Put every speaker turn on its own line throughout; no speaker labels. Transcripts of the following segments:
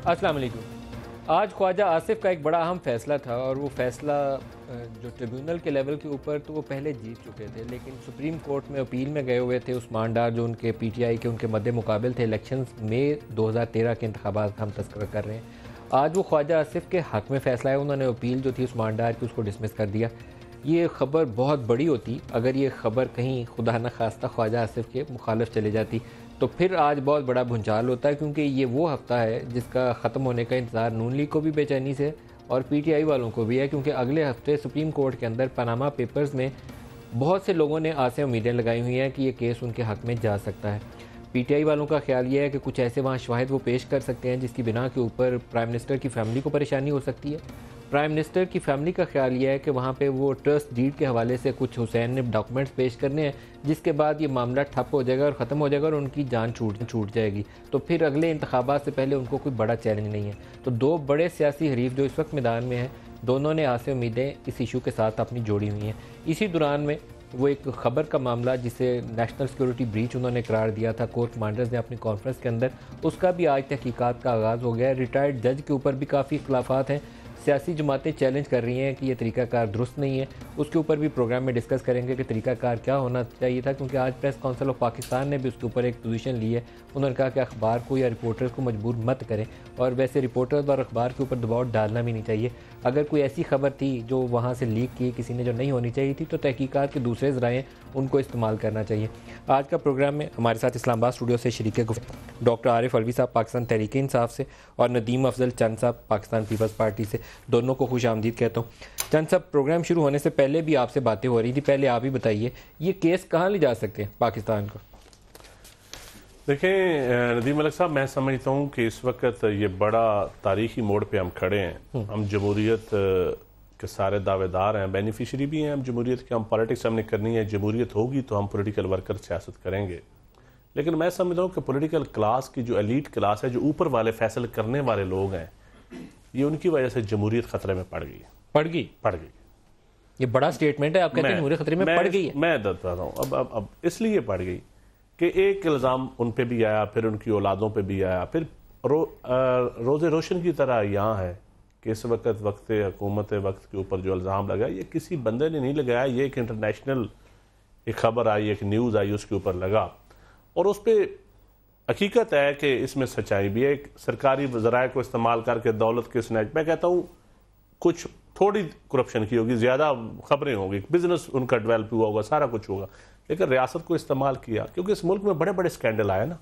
السلام علیکم۔ آج خواجہ آصف کا ایک بڑا اہم فیصلہ تھا، اور وہ فیصلہ جو ٹریبیونل کے لیول کے اوپر تو وہ پہلے جیت چکے تھے، لیکن سپریم کورٹ میں اپیل میں گئے ہوئے تھے عثمان ڈار، جو ان کے پی ٹی آئی کے ان کے مد مقابل تھے الیکشنز میں 2013 کے انتخابات کا ہم تذکرہ کر رہے ہیں۔ آج وہ خواجہ آصف کے حق میں فیصلہ ہے، انہوں نے اپیل جو تھی عثمان ڈار کی اس کو ڈسمس کر دیا۔ یہ خبر بہت بڑی ہوتی اگر یہ خبر کہیں خدا نہ خواستہ خواجہ آصف کے مخالف چلے جاتی، تو پھر آج بہت بڑا بھونچال ہوتا ہے، کیونکہ یہ وہ ہفتہ ہے جس کا ختم ہونے کا انتظار نون لیگ کو بھی بے چینی سے اور پی ٹی آئی والوں کو بھی ہے، کیونکہ اگلے ہفتے سپریم کورٹ کے اندر پاناما پیپرز میں بہت سے لوگوں نے آسیں امیدیں لگائی ہوئی ہیں کہ یہ کیس ان کے حق میں جا سکتا ہے۔ پی ٹی آئی والوں کا خیال یہ ہے کہ کچھ ایسے وہاں شواہد وہ پیش کر سکتے ہیں جس کی بنا کے اوپر پرائم منسٹر کی فیملی کو پریشانی ہو سکتی ہے۔ پرائم منسٹر کی فیملی کا خیال یہ ہے کہ وہاں پہ وہ ٹرسٹ ڈیڈ کے حوالے سے کچھ حسین نے ڈاکومنٹس پیش کرنے ہیں، جس کے بعد یہ معاملہ ٹھپ ہو جائے گا اور ختم ہو جائے گا اور ان کی جان چھوٹ جائے گی، تو پھر اگلے انتخابات سے پہلے ان کو کوئی بڑا چیلنج نہیں ہے۔ تو دو بڑے سیاسی حریف جو اس وقت میدان میں ہیں، دونوں نے آسیں امیدیں اس ایشو کے ساتھ اپنی جوڑی ہوئی ہیں۔ اسی دوران میں وہ ایک خبر کا معاملہ جسے نیشنل سیکورٹی بریچ انہوں نے قرار دیا تھا، کور کمانڈرز نے اپنی کانفرنس کے اندر، اس کا بھی آج تحقیقات کا آغاز ہو گیا ہے۔ ریٹائرڈ جج کے اوپر بھی کافی اختلافات ہیں، سیاسی جماعتیں چیلنج کر رہی ہیں کہ یہ طریقہ کار درست نہیں ہے، اس کے اوپر بھی پروگرام میں ڈسکس کریں گے کہ طریقہ کار کیا ہونا چاہیے تھا، کیونکہ آج پریس کونسل آف پاکستان نے بھی اس کے اوپر ایک پوزیشن لی ہے۔ انہوں نے کہا کہ اخبار کو یا رپورٹرز کو مجبور مت کریں، اور ویسے رپورٹرز اور اخبار کے اوپر دباؤ ڈالنا بھی نہیں چاہیے۔ اگر کوئی ایسی خبر تھی جو وہاں سے لیک کی کسی نے جو نہیں ہونی چاہیے تھی، تو تحقیقات کے دوسرے ذرائع ان کو استعمال کرنا چاہیے۔ آج کا پروگرام میں ہمارے ساتھ اسلام آباد اسٹوڈیو سے شریک گفتگو ڈاکٹر عارف علوی صاحب پاکستان تحریک انصاف سے، اور ندیم افضل چند صاحب پاکستان پیپلز پارٹی سے، دونوں کو خوش آمدید کہتا ہوں۔ چند صاحب، پروگرام شروع ہونے سے پہلے بھی آپ سے باتیں ہو رہی تھی، پہلے آپ ہی بتائیے یہ کیس کہاں لے جا سکتے ہیں پاکستان کو؟
دیکھیں ندیم ملک صاحب، میں سمجھتا ہوں کہ اس وقت یہ بڑا تاریخی موڑ پہ ہم کھڑے ہیں۔ ہم جمہوریت کے سارے دعوے دار ہیں، بینیفیشری بھی ہیں ہم جمہوریت کے، ہم پالیٹکس ہم نے کرنی ہے، جمہوریت ہوگی تو ہم پولیٹیکل ورکر سیاست کریں گے۔ لیکن میں سمجھتا ہوں کہ پولیٹیکل کلاس کی جو ایلیٹ کلاس ہے، جو اوپر والے فیصلے کرنے والے لوگ ہیں، یہ ان کی وجہ سے جمہوریت خطرے میں پڑ گئی۔
یہ بڑا سٹیٹمنٹ ہے، آپ کہتے ہیں جمہوریت خطرے میں پڑ گئی ہے۔
میں بتا رہا ہوں اب اس لیے پڑ گئی کہ ایک الزام ان پہ بھی آیا، پھر ان کی اولادوں پہ بھی آیا، پھر روز روشن کی طرح یہاں ہے کہ اس وقت حکومت وقت کے اوپر جو الزام لگا، یہ کسی بندے نے نہیں لگایا، یہ ایک انٹرنیشنل ایک خبر آئی، ایک نیوز آئی، اس کے اوپر لگا، اور اس پہ حقیقت ہے کہ اس میں سچائی بھی ہے۔ ایک سرکاری ذرائع کو استعمال کر کے دولت کے سنیچ، میں کہتا ہوں کچھ تھوڑی کرپشن کی ہوگی، زیادہ خبریں ہوں گی، بزنس ان کا ڈیولپ ہوا ہوگا، سارا کچھ ہوگا، لیکن ریاست کو استعمال کیا، کیونکہ اس ملک میں بڑے بڑے سکینڈل آئے نا،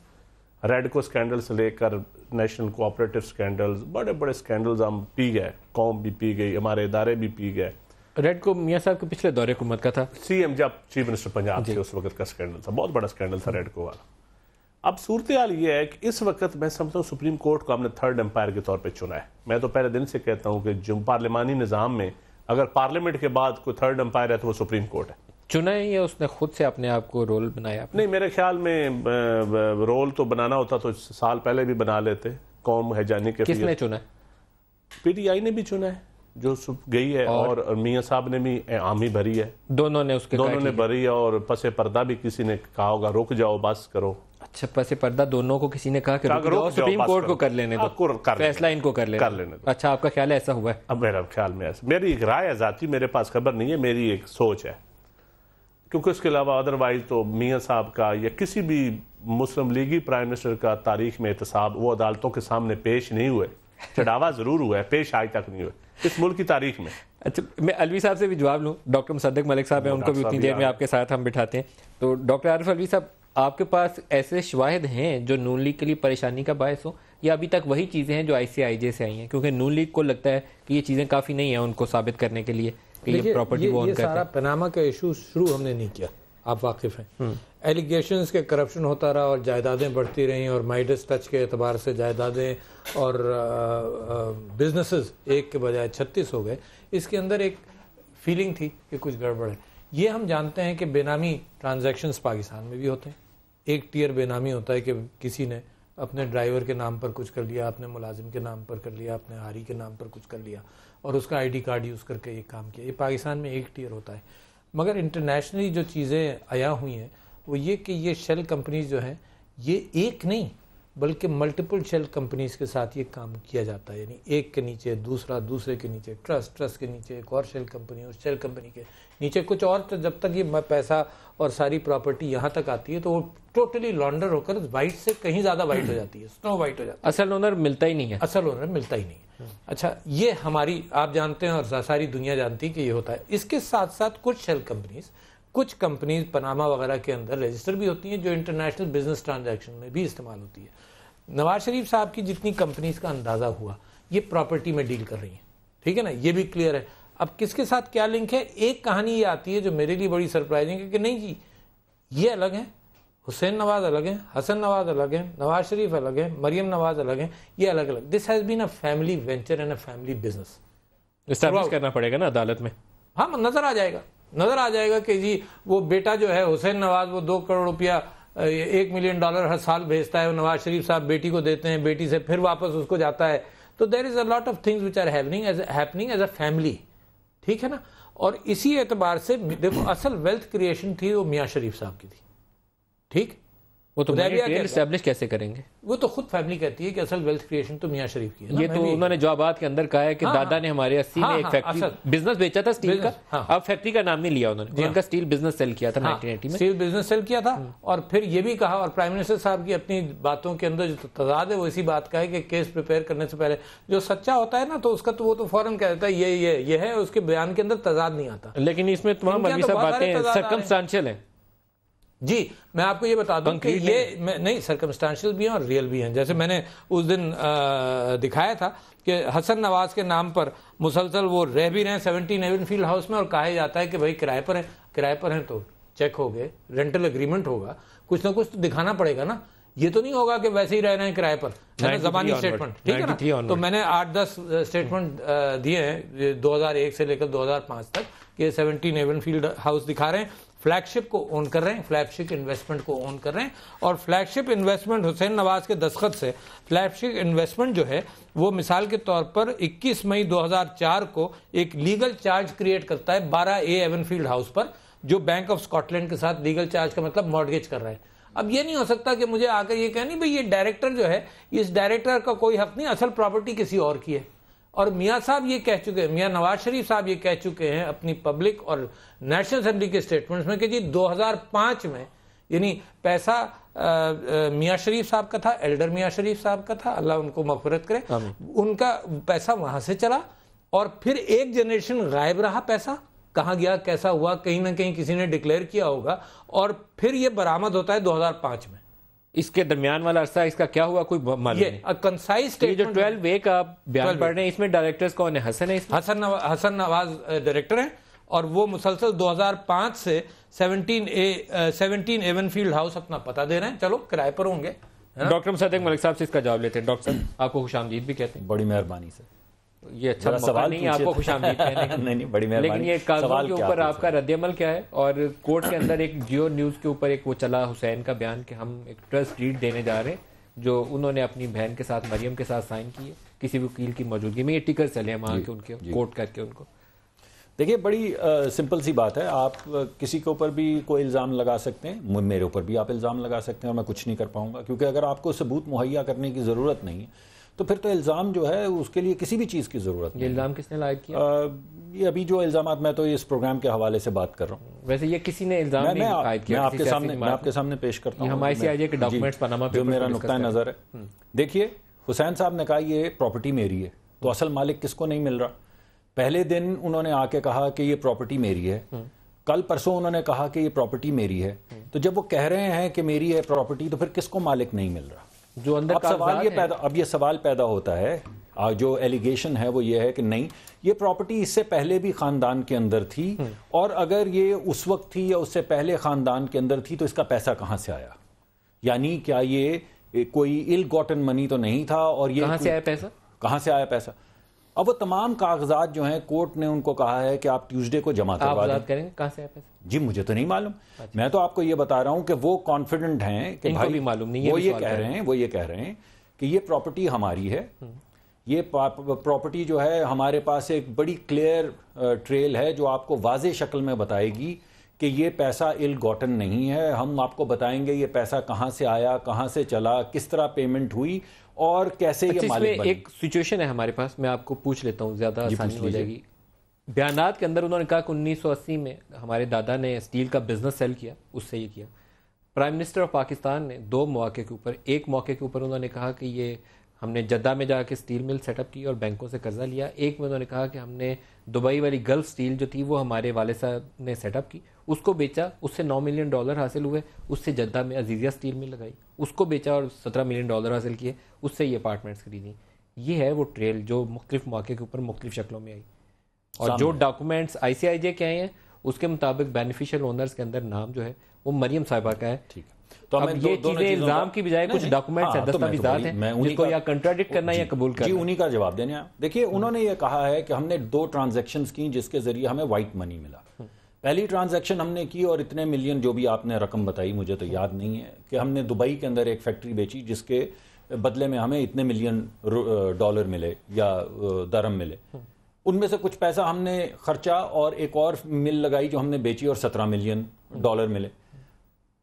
ریڈ کو سکینڈل سے لے کر نیشنل کوآپریٹو سکینڈلز، بڑے بڑے سکینڈلز ہم پی گئے، قوم بھی پی گئی، ہمارے ادارے بھی پی گئے۔
ریڈ کو میاں صاحب کے پچھلے دور حکومت کا تھا،
سی ایم جب چیف منسٹر پنجاب تھے، اس وقت کا سکینڈل تھا، بہت بڑا سکینڈل تھا ریڈ کو والا۔ اب صورتحال یہ ہے کہ اس وقت میں سمجھتا ہوں سپریم کورٹ کو ہم نے تھرڈ امپائر کے طور پہ چنا ہے۔ میں تو پہلے دن سے کہتا ہوں کہ پارلیمانی نظام میں اگر پارلیمنٹ کے بعد کوئی تھرڈ امپائر ہے تو وہ سپریم کورٹ ہے۔
چنا ہے یا اس نے خود سے اپنے آپ کو رول بنایا؟
نہیں، میرے خیال میں رول تو بنانا ہوتا تو سال پہلے بھی بنا لیتے۔ قوم ہے جانی کے
کس نے چنا ہے؟
پی ٹی آئی نے بھی چنا ہے جو گئی ہے، اور میاں صاحب نے بھی عامی بھری ہے،
دونوں نے
بھری ہے، اور پس پردہ بھی کسی نے کہا ہوگا رک جاؤ بس کرو۔
اچھا، پس پردہ دونوں کو کسی نے کہا کہ سپریم کورٹ کو کر لینے دو، فیصلہ ان کو کر لینے دو۔ اچھا، آپ کا خیال ہے ایسا ہوا ہے؟
اب میرا خیال میں ایسا، میری ایک رائے ہے ذاتی، میرے پاس خبر نہیں ہے، میری ایک سوچ ہے، کیونکہ اس کے علاوہ ادروائز تو میاں صاحب کا یا کسی بھی مسلم لیگی پرائم منسٹر کا تاریخ میں احتساب وہ عدالتوں کے سامنے پیش نہیں ہوئے، چڑھاوا ضرور ہوا ہے، پیش آج تک نہیں ہوئے اس ملک کی تاریخ میں۔
اچھا، میں علوی صاحب سے بھی جواب لوں، ڈاکٹر مصدق ملک صاحب ہیں، ان کو بھی اتنی دیر میں آپ کے ساتھ ہم بٹھاتے ہیں۔ تو ڈاکٹر عارف علوی صاحب، آپ کے پاس ایسے شواہد ہیں جو نون لیگ کے لیے پریشانی کا باعث ہو، یا ابھی تک وہی چیزیں ہیں جو آئی سی آئی جے سے آئی ہیں؟ کیونکہ نون لیگ کو لگتا ہے کہ یہ چیزیں کافی نہیں ہیں ان کو ثابت کرنے کے لیے کہ یہ پراپرٹی وہ اون کرتے ہیں۔
یہ سارا پاناما کا ایشو شروع ہم نے نہیں کیا، آپ واقف ہیں، ایلیگیشنز کے کرپشن ہوتا رہا اور جائیدادیں بڑھتی رہیں، اور مائیڈس ٹچ کے اعتبار سے جائیدادیں اور بزنسز ایک کے بجائے 36 ہو گئے۔ اس کے اندر ایک فیلنگ تھی کہ کچھ گڑبڑ ہے۔ یہ ہم جانتے ہیں کہ بے نامی ٹرانزیکشنز پاکستان میں بھی ہوتے ہیں، ایک ٹیئر بے نامی ہوتا ہے کہ کسی نے اپنے ڈرائیور کے نام پر کچھ کر لیا، اپنے ملازم کے نام پر کر لیا، اپنے ہاری کے نام پر کچھ کر لیا، اور اس کا آئی ڈی کارڈ یوز کر کے یہ کام کیا۔ یہ پاکستان میں ایک ٹیئر ہوتا ہے، مگر انٹرنیشنلی جو چیزیں آیا ہوئی ہیں وہ یہ کہ یہ شیل کمپنیز جو ہیں یہ ایک نہیں بلکہ ملٹیپل شیل کمپنیز کے ساتھ یہ کام کیا جاتا ہے. یعنی ایک کے نیچے دوسرا، دوسرے کے نیچے ٹرسٹ کے نیچے ایک اور شیل کمپنی، اس شیل کمپنی کے نیچے کچھ اور. تو جب تک یہ پیسہ اور ساری پراپرٹی یہاں تک آتی ہے تو وہ ٹوٹلی لانڈر ہو کر وائٹ سے کہیں زیادہ وائٹ ہو جاتی ہے، سنو وائٹ ہو جاتی ہے.
اصل اونر ملتا ہی نہیں ہے.
اصل اونر ملتا ہی نہیں ہے. اچھا، یہ ہماری آپ جانتے ہیں اور ساری دنیا جانتی ہے کہ یہ ہوتا ہے. اس کے ساتھ ساتھ کچھ کمپنیز پاناما وغیرہ کے اندر رجسٹر بھی ہوتی ہیں جو انٹرنیشنل بزنس ٹرانزیکشن میں بھی استعمال ہوتی ہے. نواز شریف صاحب کی جتنی کمپنیز کا اندازہ ہوا یہ پراپرٹی میں ڈیل کر رہی ہیں، ٹھیک ہے نا، یہ بھی کلیئر ہے. اب کس کے ساتھ کیا لنک ہے؟ ایک کہانی یہ آتی ہے جو میرے لیے بڑی سرپرائزنگ ہے کہ نہیں جی یہ الگ ہیں، حسین نواز الگ ہیں، حسن نواز الگ ہیں، نواز شریف الگ ہیں، مریم نواز الگ ہیں، یہ الگ الگ. This has been a family venture and a family business.
Establish کرنا پڑے گا نا عدالت میں.
ہاں، نظر آ جائے گا کہ جی وہ بیٹا جو ہے حسین نواز وہ 2 کروڑ روپیہ $1 ملین ہر سال بھیجتا ہے، وہ نواز شریف صاحب بیٹی کو دیتے ہیں، بیٹی سے پھر واپس اس کو جاتا ہے. تو there is a lot of things which are happening as a family, ٹھیک ہے نا. اور اسی اعتبار سے دیکھو اصل ویلتھ کریشن تھی وہ میاں شریف صاحب کی تھی، ٹھیک.
وہ تو اسٹیبلش کیسے کریں گے؟
وہ تو خود فیملی کہتی ہے کہ اصل ویلتھ کریشن تو میاں شریف کی ہے.
یہ تو انہوں نے جوابات کے اندر کہا ہے کہ دادا نے ہمارے 80 میں ایک فیکٹری بزنس بیچا تھا اسٹیل کا. اب فیکٹری کا نام نہیں لیا انہوں نے، ان کا اسٹیل بزنس سیل کیا تھا 1980 میں.
اسٹیل بزنس سیل کیا تھا. اور پھر یہ بھی کہا، اور پرائم منسٹر صاحب کی اپنی باتوں کے اندر جو تضاد ہے وہ اسی بات کا ہے کہ کیس پریپیئر کرنے سے پہلے جو سچا ہوتا ہے نا تو اس کا تو وہ تو فوراً کہہ دیتا ہے یہ ہے، اس کے بیان کے اندر تضاد نہیں آتا.
لیکن اس میں تمام مولوی صاحب باتیں سرکمسٹانشل ہیں.
جی میں آپ کو یہ بتا دوں کہ یہ نہیں سرکمسٹانشل بھی ہیں اور ریئل بھی ہیں. جیسے میں نے اس دن دکھایا تھا کہ حسن نواز کے نام پر مسلسل وہ رہ بھی رہے ہیں 17 ایون فیلڈ ہاؤس میں، اور کہا جاتا ہے کہ بھائی کرائے پر ہیں تو چیک ہو گئے، رینٹل اگریمنٹ ہوگا، کچھ نہ کچھ تو دکھانا پڑے گا نا. یہ تو نہیں ہوگا کہ ویسے ہی رہ رہے ہیں کرائے پر، زبانی اسٹیٹمنٹ، ٹھیک ہے نا. تو میں نے 8-10 اسٹیٹمنٹ دیے ہیں 2001 سے لے کر 2005 تک کہ 17 ایون فیلڈ ہاؤس دکھا رہے ہیں، فلیگ شپ کو اون کر رہے ہیں، فلیگ شپ انویسٹمنٹ کو اون کر رہے ہیں. اور فلیگ شپ انویسٹمنٹ حسین نواز کے دستخط سے فلیگ شپ انویسٹمنٹ جو ہے وہ مثال کے طور پر 21 مئی 2004 کو ایک لیگل چارج کریٹ کرتا ہے 12A ایون فیلڈ ہاؤس پر، جو بینک آف اسکاٹ لینڈ کے ساتھ لیگل چارج کا مطلب مارگیج کر رہا ہے. اب یہ نہیں ہو سکتا کہ مجھے آ کر یہ کہنی بھئی یہ ڈائریکٹر جو ہے، اس ڈائریکٹر کا کوئی حق نہیں، اصل پراپرٹی کسی اور کی ہے. اور میاں صاحب یہ کہہ چکے ہیں، میاں نواز شریف صاحب یہ کہہ چکے ہیں اپنی پبلک اور نیشنل اسمبلی کے اسٹیٹمنٹس میں کہ جی 2005 میں یعنی پیسہ میاں شریف صاحب کا تھا، ایلڈر میاں شریف صاحب کا تھا، اللہ ان کو مغفرت کرے، ان کا پیسہ وہاں سے چلا اور پھر ایک جنریشن غائب رہا. پیسہ کہاں گیا، کیسا ہوا، کہیں نہ کہیں کسی نے ڈکلیئر کیا ہوگا، اور پھر یہ برآمد ہوتا ہے 2005 میں.
اس کے درمیان والا عرصہ اس کا کیا ہوا کوئی معلوم نہیں.
یہ
جو 12A کا بیان پڑھ رہے ہیں اس میں ڈائریکٹرز کون ہیں؟
حسن نواز ڈائریکٹر ہیں، اور وہ مسلسل 2005 سے 17 ایون فیلڈ ہاؤس اپنا پتہ دے رہے ہیں. چلو کرائے پر ہوں گے.
ڈاکٹر مصدق ملک صاحب سے اس کا جواب لیتے ہیں. ڈاکٹر صاحب آپ کو خوش آمدید بھی کہتے ہیں.
بڑی مہربانی سے.
یہ اچھا سوال نہیں آپ کو خوش آمدید کہنے کا.
نہیں بڑی مہربانی.
لیکن یہ کاغذوں کے اوپر آپ کا رد عمل کیا ہے؟ اور کورٹ کے اندر ایک جیو نیوز کے اوپر ایک وہ چلا حسین کا بیان کہ ہم ایک ٹرسٹ ڈیڈ دینے جا رہے ہیں جو انہوں نے اپنی بہن کے ساتھ مریم کے ساتھ سائن کی ہے کسی وکیل کی موجودگی میں. یہ ٹکر چلے ہیں وہاں کے ان کے کوٹ کر کے ان کو.
دیکھیے بڑی سمپل سی بات ہے، آپ کسی کے اوپر بھی کوئی الزام لگا سکتے ہیں، میرے اوپر بھی آپ الزام لگا سکتے ہیں اور میں کچھ نہیں کر پاؤں گا، کیونکہ اگر آپ کو ثبوت مہیا کرنے کی ضرورت نہیں ہے تو پھر تو الزام جو ہے اس کے لیے کسی بھی چیز کی ضرورت نہیں.
یہ الزام کس نے لائق کیا؟
یہ ابھی جو الزامات، میں تو اس پروگرام کے حوالے سے بات کر رہا ہوں.
ویسے یہ کسی نے الزام نہیں عائد کیا.
میں آپ کے سامنے پیش کرتا ہوں
ہمارے ICIJ کے ڈاکومنٹس پاناما
جو میرا نقطہ نظر ہے. دیکھیے حسین صاحب نے کہا یہ پراپرٹی میری ہے، تو اصل مالک کس کو نہیں مل رہا؟ پہلے دن انہوں نے آ کے کہا کہ یہ پراپرٹی میری ہے، کل پرسوں انہوں نے کہا کہ یہ پراپرٹی میری ہے. تو جب وہ کہہ رہے ہیں کہ میری ہے پراپرٹی تو پھر کس کو مالک نہیں مل رہا؟
جو اندر
اب یہ سوال پیدا ہوتا ہے، جو ایلیگیشن ہے وہ یہ ہے کہ نہیں، یہ پراپرٹی اس سے پہلے بھی خاندان کے اندر تھی، اور اگر یہ اس وقت تھی یا اس سے پہلے خاندان کے اندر تھی تو اس کا پیسہ کہاں سے آیا؟ یعنی کیا یہ کوئی ال گاٹن منی تو نہیں تھا؟ اور یہ
کہاں سے آیا پیسہ؟
کہاں سے آیا پیسہ؟ اب وہ تمام کاغذات جو ہیں کورٹ نے ان کو کہا ہے کہ آپ ٹیوزڈے کو جمع کروا دیں.
کریں کہاں سے آیا پیسہ؟
جی مجھے تو نہیں معلوم. میں تو آپ کو یہ بتا رہا ہوں کہ وہ کانفیڈنٹ ہیں کہ بھائی
معلوم نہیں.
وہ یہ کہہ رہے ہیں کہ یہ پراپرٹی ہماری ہے. یہ پراپرٹی جو ہے ہمارے پاس ایک بڑی کلیئر ٹریل ہے جو آپ کو واضح شکل میں بتائے گی کہ یہ پیسہ ال گوٹن نہیں ہے، ہم آپ کو بتائیں گے یہ پیسہ کہاں سے آیا، کہاں سے چلا، کس طرح پیمنٹ ہوئی اور کیسے یہ مالک بنے۔
ایک سچویشن ہے ہمارے پاس، میں آپ کو پوچھ لیتا ہوں، زیادہ آسانی ہو جائے گی۔ بیانات کے اندر انہوں نے کہا کہ 1980 میں ہمارے دادا نے اسٹیل کا بزنس سیل کیا، اس سے یہ کیا۔ پرائم منسٹر آف پاکستان نے 2 مواقع کے اوپر، ایک موقع کے اوپر انہوں نے کہا کہ یہ ہم نے جدہ میں جا کے اسٹیل مل سیٹ اپ کی اور بینکوں سے قرضہ لیا، ایک میں انہوں نے کہا کہ ہم نے دبئی والی گلف اسٹیل جو تھی وہ ہمارے والد صاحب نے سیٹ اپ کی، اس کو بیچا، اس سے $9 ملین حاصل ہوئے، اس سے جدہ میں عزیزیہ اسٹیل مل لگائی، اس کو بیچا اور $17 ملین حاصل کیے، اس سے یہ اپارٹمنٹس خریدیں۔ یہ ہے وہ ٹریل جو مختلف مواقع کے اوپر مختلف شکلوں میں آئی، اور جو ڈاکومنٹس ICIJ کے آئے ہیں اس کے مطابق بینیفیشل اونرز کے اندر نام جو ہے وہ مریم صاحبہ کا ہے۔
ٹھیک ہے، تو
اب یہ چیزیں الزام کی بجائے کچھ ڈاکومنٹس ہیں، دستاویزات ہیں، جس کو یا کنٹراڈکٹ کرنا یا قبول کرنا۔
جی انہی کا جواب دینے ہیں۔ دیکھیے انہوں نے یہ کہا ہے کہ ہم نے 2 ٹرانزیکشنز کی جس کے ذریعے ہمیں وائٹ منی ملا۔ پہلی ٹرانزیکشن ہم نے کی اور اتنے ملین، جو بھی آپ نے رقم بتائی مجھے تو یاد نہیں ہے، کہ ہم نے دبئی کے اندر ایک فیکٹری بیچی جس کے بدلے میں ہمیں اتنے ملین ڈالر ملے یا درہم ملے، ان میں سے کچھ پیسہ ہم نے خرچہ اور ایک اور مل لگائی جو ہم نے بیچی اور $17 ملین ملے۔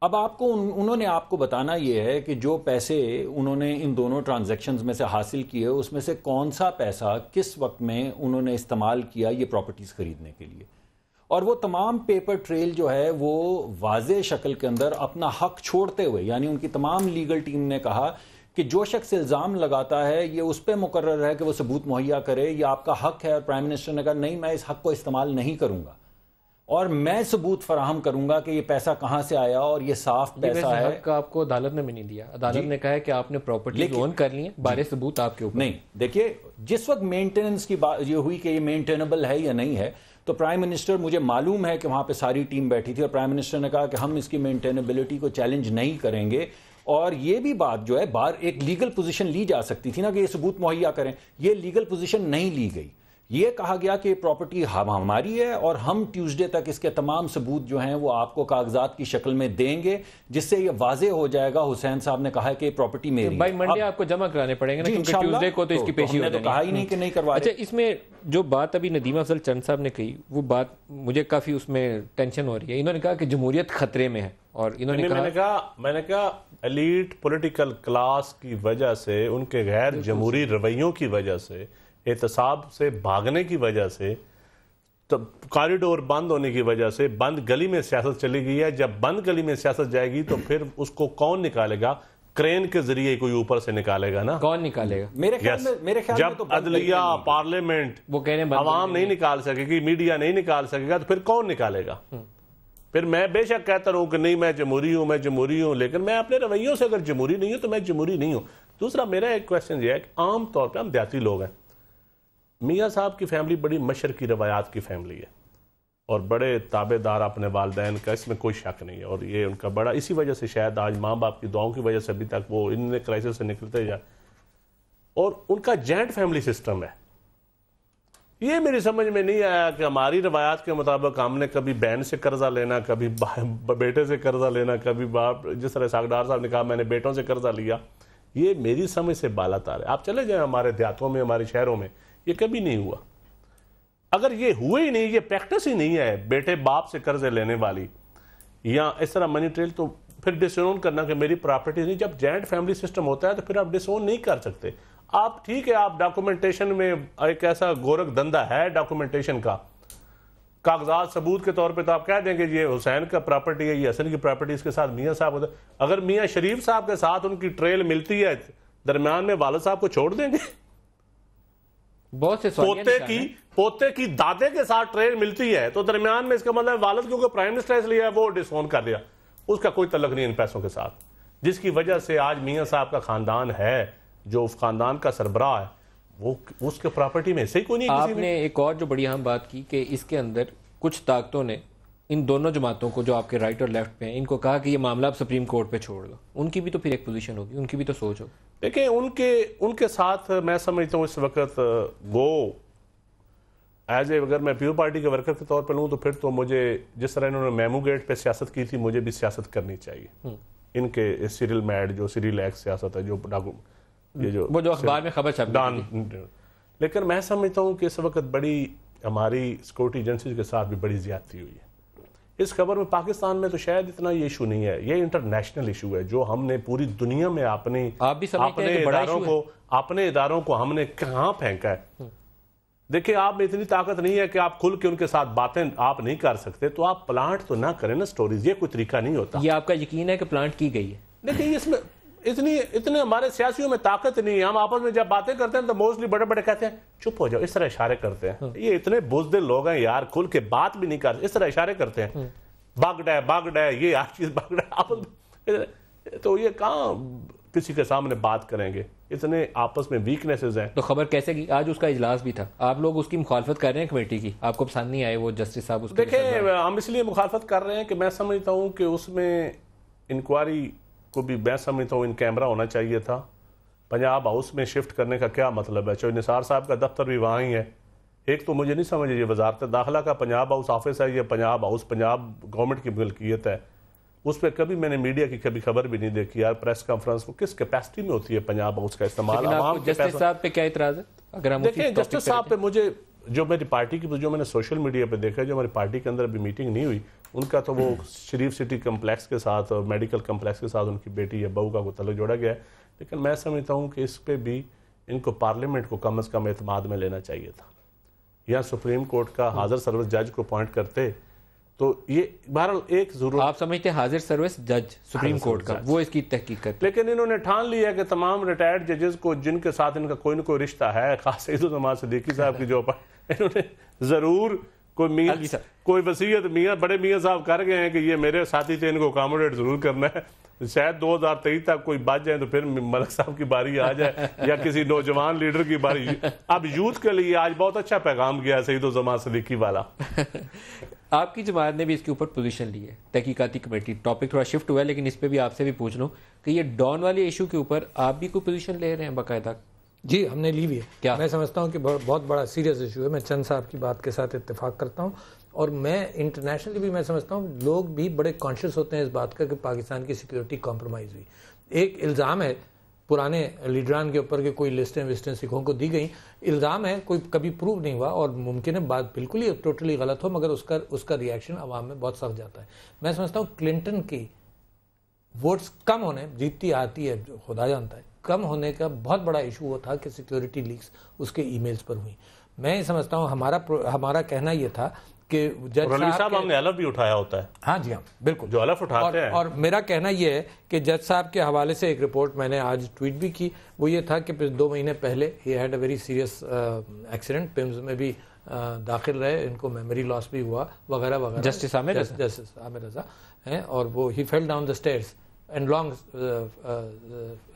اب آپ کو انہوں نے آپ کو بتانا یہ ہے کہ جو پیسے انہوں نے ان دونوں ٹرانزیکشنز میں سے حاصل کیے اس میں سے کون سا پیسہ کس وقت میں انہوں نے استعمال کیا یہ پراپرٹیز خریدنے کے لیے، اور وہ تمام پیپر ٹریل جو ہے وہ واضح شکل کے اندر اپنا حق چھوڑتے ہوئے، یعنی ان کی تمام لیگل ٹیم نے کہا کہ جو شخص الزام لگاتا ہے یہ اس پہ مقرر ہے کہ وہ ثبوت مہیا کرے، یہ آپ کا حق ہے، اور پرائم منسٹر نے کہا نہیں میں اس حق کو استعمال نہیں کروں گا اور میں ثبوت فراہم کروں گا کہ یہ پیسہ کہاں سے آیا اور یہ صاف پیسہ ہے۔
حق آپ کو عدالت نے بھی نہیں دیا، عدالت نے کہا ہے کہ آپ نے پراپرٹی اون کر لی ہے، بارے ثبوت آپ کے اوپر
نہیں۔ دیکھیے جس وقت مینٹیننس کی بات یہ ہوئی کہ یہ مینٹینیبل ہے یا نہیں ہے، تو پرائم منسٹر، مجھے معلوم ہے کہ وہاں پہ ساری ٹیم بیٹھی تھی اور پرائم منسٹر نے کہا کہ ہم اس کی مینٹینیبلٹی کو چیلنج نہیں کریں گے، اور یہ بھی بات جو ہے باہر ایک لیگل پوزیشن لی جا سکتی تھی نا کہ یہ ثبوت مہیا کریں، یہ لیگل پوزیشن نہیں لی گئی۔ یہ کہا گیا کہ پراپرٹی ہماری ہے اور ہم ٹیوزڈے تک اس کے تمام ثبوت جو ہیں وہ آپ کو کاغذات کی شکل میں دیں گے، جس سے یہ واضح ہو جائے گا۔ حسین صاحب نے کہا ہے کہ پراپرٹی میری ہے۔
بائی منڈے آپ کو جمع کرانے پڑیں گے نا، کیونکہ ٹیوزڈے کو تو اس کی پیشی ہو
تو کہا ہی نہیں کہ نہیں کروا۔
اچھا، اس میں جو بات ابھی ندیم افضل چند صاحب نے کہی وہ بات مجھے کافی اس میں ٹینشن ہو رہی ہے۔ انہوں نے کہا کہ جمہوریت خطرے میں ہے، اور انہوں نے
میں نے کہا ایلیٹ پولیٹیکل کلاس کی وجہ سے، ان کے غیر جمہوری رویوں کی وجہ سے، احتساب سے بھاگنے کی وجہ سے، کاریڈور بند ہونے کی وجہ سے بند گلی میں سیاست چلی گئی ہے۔ جب بند گلی میں سیاست جائے گی تو پھر اس کو کون نکالے گا؟ کرین کے ذریعے کوئی اوپر سے نکالے گا نا۔
کون نکالے گا؟
میرے خیال میں
جب عدلیہ، پارلیمنٹ،
وہ کہنے
عوام نہیں نکال سکے گی، میڈیا نہیں نکال سکے گا، تو پھر کون نکالے گا؟ پھر میں بے شک کہتا رہوں کہ نہیں میں جمہوری ہوں، لیکن میں اپنے رویوں سے اگر جمہوری نہیں ہوں تو میں جمہوری نہیں ہوں۔ دوسرا میرا ایک کویسچن یہ ہے کہ عام طور پہ ہم دیہاتی لوگ ہیں، میاں صاحب کی فیملی بڑی مشرقی روایات کی فیملی ہے اور بڑے تابع دار اپنے والدین کا، اس میں کوئی شک نہیں ہے، اور یہ ان کا بڑا، اسی وجہ سے شاید آج ماں باپ کی دعاؤں کی وجہ سے ابھی تک وہ ان کرائسس سے نکلتے جائے، اور ان کا جوائنٹ فیملی سسٹم ہے۔ یہ میری سمجھ میں نہیں آیا کہ ہماری روایات کے مطابق ہم نے کبھی بہن سے قرضہ لینا، کبھی بیٹے سے قرضہ لینا، کبھی باپ، جس طرح ساگڈار صاحب نے کہا میں نے بیٹوں سے قرضہ لیا، یہ میری سمجھ سے بالا تار ہے۔ آپ چلے جائیں ہمارے دیہاتوں میں، ہمارے شہروں میں، یہ کبھی نہیں ہوا۔ اگر یہ ہوئے ہی نہیں، یہ پریکٹس ہی نہیں ہے بیٹے باپ سے قرضے لینے والی یا اس طرح منی ٹریل، تو پھر ڈس اون کرنا کہ میری پراپرٹی نہیں۔ جب جوائنٹ فیملی سسٹم ہوتا ہے تو پھر آپ ڈس اون نہیں کر سکتے۔ آپ ٹھیک ہے، آپ ڈاکومنٹیشن میں ایک ایسا گورکھ دھندا ہے ڈاکومنٹیشن کا، کاغذات ثبوت کے طور پہ تو آپ کہہ دیں کہ یہ حسین کا پراپرٹی ہے، یہ حسن کی پراپرٹی، اس کے ساتھ میاں صاحب ہوتا ہے۔ اگر میاں شریف صاحب کے ساتھ ان کی ٹریل ملتی ہے، درمیان میں والد صاحب کو چھوڑ دیں گے؟
بہت سے
پوتے کی دادے کے ساتھ ٹریل ملتی ہے تو درمیان میں، اس کا مطلب والد کیونکہ پرائم منسٹر اس لیے وہ ڈس اون کر دیا، اس کا کوئی تعلق نہیں ان پیسوں کے ساتھ، جس کی وجہ سے آج میاں صاحب کا خاندان ہے، جو اس خاندان کا سربراہ ہے، وہ اس کے پراپرٹی میں سے ہی کوئی نہیں۔
آپ نے ایک اور جو بڑی اہم بات کی کہ اس کے اندر کچھ طاقتوں نے ان دونوں جماعتوں کو، جو آپ کے رائٹ اور لیفٹ پہ ہیں، ان کو کہا کہ یہ معاملہ آپ سپریم کورٹ پہ چھوڑ دو۔ ان کی بھی تو پھر ایک پوزیشن ہوگی، ان کی بھی تو سوچ ہوگی۔
دیکھیں ان کے ساتھ میں سمجھتا ہوں اس وقت وہ ایز اے، اگر میں پیو پارٹی کے ورکر کے طور پہ لوں تو پھر تو مجھے، جس طرح انہوں نے میمو گیٹ پہ سیاست کی تھی، مجھے بھی سیاست کرنی چاہیے۔ ان کے سیریل میڈ، جو سیریل ایکس سیاست ہے،
وہ جو اخبار میں خبر چھپ گئی،
لیکن میں سمجھتا ہوں کہ اس وقت بڑی ہماری سیکورٹی ایجنسیز کے ساتھ بھی بڑی زیادتی ہوئی ہے۔ اس خبر میں پاکستان میں تو شاید اتنا یہ ایشو نہیں ہے، یہ انٹرنیشنل ایشو ہے جو ہم نے پوری دنیا میں اپنے اداروں کو ہم نے کہاں پھینکا ہے. دیکھیں آپ میں اتنی طاقت نہیں ہے کہ آپ کھل کے ان کے ساتھ باتیں آپ نہیں کر سکتے، تو آپ پلانٹ تو نہ کریں نا سٹوریز. یہ کوئی طریقہ نہیں ہوتا.
یہ آپ کا یقین ہے کہ پلانٹ کی گئی ہے؟
دیکھیں اس میں اتنے ہمارے سیاسیوں میں طاقت نہیں ہے. ہم آپس میں جب باتیں کرتے ہیں تو موسٹلی بڑے بڑے کہتے ہیں چپ ہو جاؤ، اس طرح اشارے کرتے ہیں. یہ اتنے بزدل لوگ ہیں یار، کھل کے بات بھی نہیں کرتے، اس طرح اشارے کرتے ہیں. باگڈ ہے یہ ہر چیز باگڈ ہے. تو یہ کہاں کسی کے سامنے بات کریں گے؟ اتنے آپس میں ویکنیسز ہیں.
تو خبر کیسے کی؟ آج اس کا اجلاس بھی تھا، آپ لوگ اس کی مخالفت کر رہے ہیں کمیٹی کی، آپ کو پسند نہیں آئے وہ جسٹس صاحب اس کے؟
دیکھیں ہم اس لیے مخالفت کر رہے ہیں کہ میں سمجھتا ہوں کہ اس میں انکوائری کو بھی میں سمجھتا ہوں ان کیمرہ ہونا چاہیے تھا. پنجاب ہاؤس میں شفٹ کرنے کا کیا مطلب ہے؟ چاہے نثار صاحب کا دفتر بھی وہاں ہی ہے. ایک تو مجھے نہیں سمجھ یہ وزارت داخلہ کا پنجاب ہاؤس آفس ہے، یہ پنجاب ہاؤس پنجاب گورنمنٹ کی ملکیت ہے. اس پہ کبھی میں نے میڈیا کی کبھی خبر بھی نہیں دیکھی یار. پریس کانفرنس وہ کس کیپیسٹی میں ہوتی ہے پنجاب ہاؤس کا استعمال؟
جسٹس صاحب پہ کیا اعتراض ہے؟ اگر ہم
دیکھیں جسٹس صاحب پہ مجھے جو میری پارٹی کی جو میں نے سوشل میڈیا پہ دیکھا، جو ہماری پارٹی کے اندر ابھی میٹنگ نہیں ہوئی، ان کا تو وہ شریف سٹی کمپلیکس کے ساتھ اور میڈیکل کمپلیکس کے ساتھ ان کی بیٹی یا بہو کا کوئی تعلق جوڑا گیا ہے. لیکن میں سمجھتا ہوں کہ اس پہ بھی ان کو پارلیمنٹ کو کم از کم اعتماد میں لینا چاہیے تھا. یا سپریم کورٹ کا حاضر سروس جج کو اپوائنٹ کرتے تو یہ بہرحال ایک ضرور.
آپ سمجھتے ہیں حاضر سروس جج سپریم کورٹ کا وہ اس کی تحقیق کرتے؟
لیکن انہوں نے ٹھان لیا کہ تمام ریٹائرڈ ججز کو جن کے ساتھ ان کا کوئی نہ کوئی رشتہ ہے، خاص سعید الزمان صدیقی صاحب کی جو انہوں نے ضرور کوئی وصیت بڑے میاں صاحب کر گئے ہیں کہ یہ میرے ساتھی تھے، ان کو اکاموڈیٹ ضرور کرنا ہے. شاید 2023 تک کوئی بچ جائے تو پھر ملک صاحب کی باری آ جائے یا کسی نوجوان لیڈر کی باری. اب یوتھ کے لیے آج بہت اچھا پیغام گیا سعید الزمان صدیقی والا.
آپ کی جماعت نے بھی اس کے اوپر پوزیشن لی ہے، تحقیقاتی کمیٹی. ٹاپک تھوڑا شفٹ ہوا ہے لیکن اس پہ بھی آپ سے بھی پوچھ لوں کہ یہ ڈان والے ایشو کے اوپر آپ بھی کوئی پوزیشن لے رہے ہیں باقاعدہ؟
جی ہم نے لی ہوئی ہے.
کیا
میں سمجھتا ہوں کہ بہت بڑا سیریس ایشو ہے. میں چند صاحب کی بات کے ساتھ اتفاق کرتا ہوں، اور میں انٹرنیشنلی بھی میں سمجھتا ہوں لوگ بھی بڑے کانشیس ہوتے ہیں اس بات کا کہ پاکستان کی سیکیورٹی کمپرومائز ہوئی. ایک الزام ہے پرانے لیڈران کے اوپر کہ کوئی لسٹیں وسٹیں سکھوں کو دی گئیں. الزام ہے، کوئی کبھی پروو نہیں ہوا، اور ممکن ہے بات بالکل ہی ٹوٹلی غلط ہو، مگر اس کا ریئیکشن عوام میں بہت سخت جاتا ہے. میں سمجھتا ہوں کلنٹن کی ووٹس کم ہونے، جیتتی آتی ہے خدا جانتا ہے، کم ہونے کا بہت بڑا ایشو وہ تھا کہ سیکیورٹی لیکس اس کے ای میلز پر ہوئی. میں سمجھتا ہوں ہمارا کہنا یہ تھا کہ جج
صاحب ہم نے الف بھی اٹھایا ہوتا ہے.
ہاں جی ہاں بالکل،
جو الف اٹھاتے ہیں.
اور میرا کہنا یہ ہے کہ جج صاحب کے حوالے سے ایک رپورٹ میں نے آج ٹویٹ بھی کی، وہ یہ تھا کہ 2 مہینے پہلے یہ had a very serious accident, PIMS میں بھی داخل رہے، ان کو میموری لاس بھی ہوا وغیرہ وغیرہ.
جسٹس
عامر رضا ہیں، اور وہ ہی fell down the stairs and long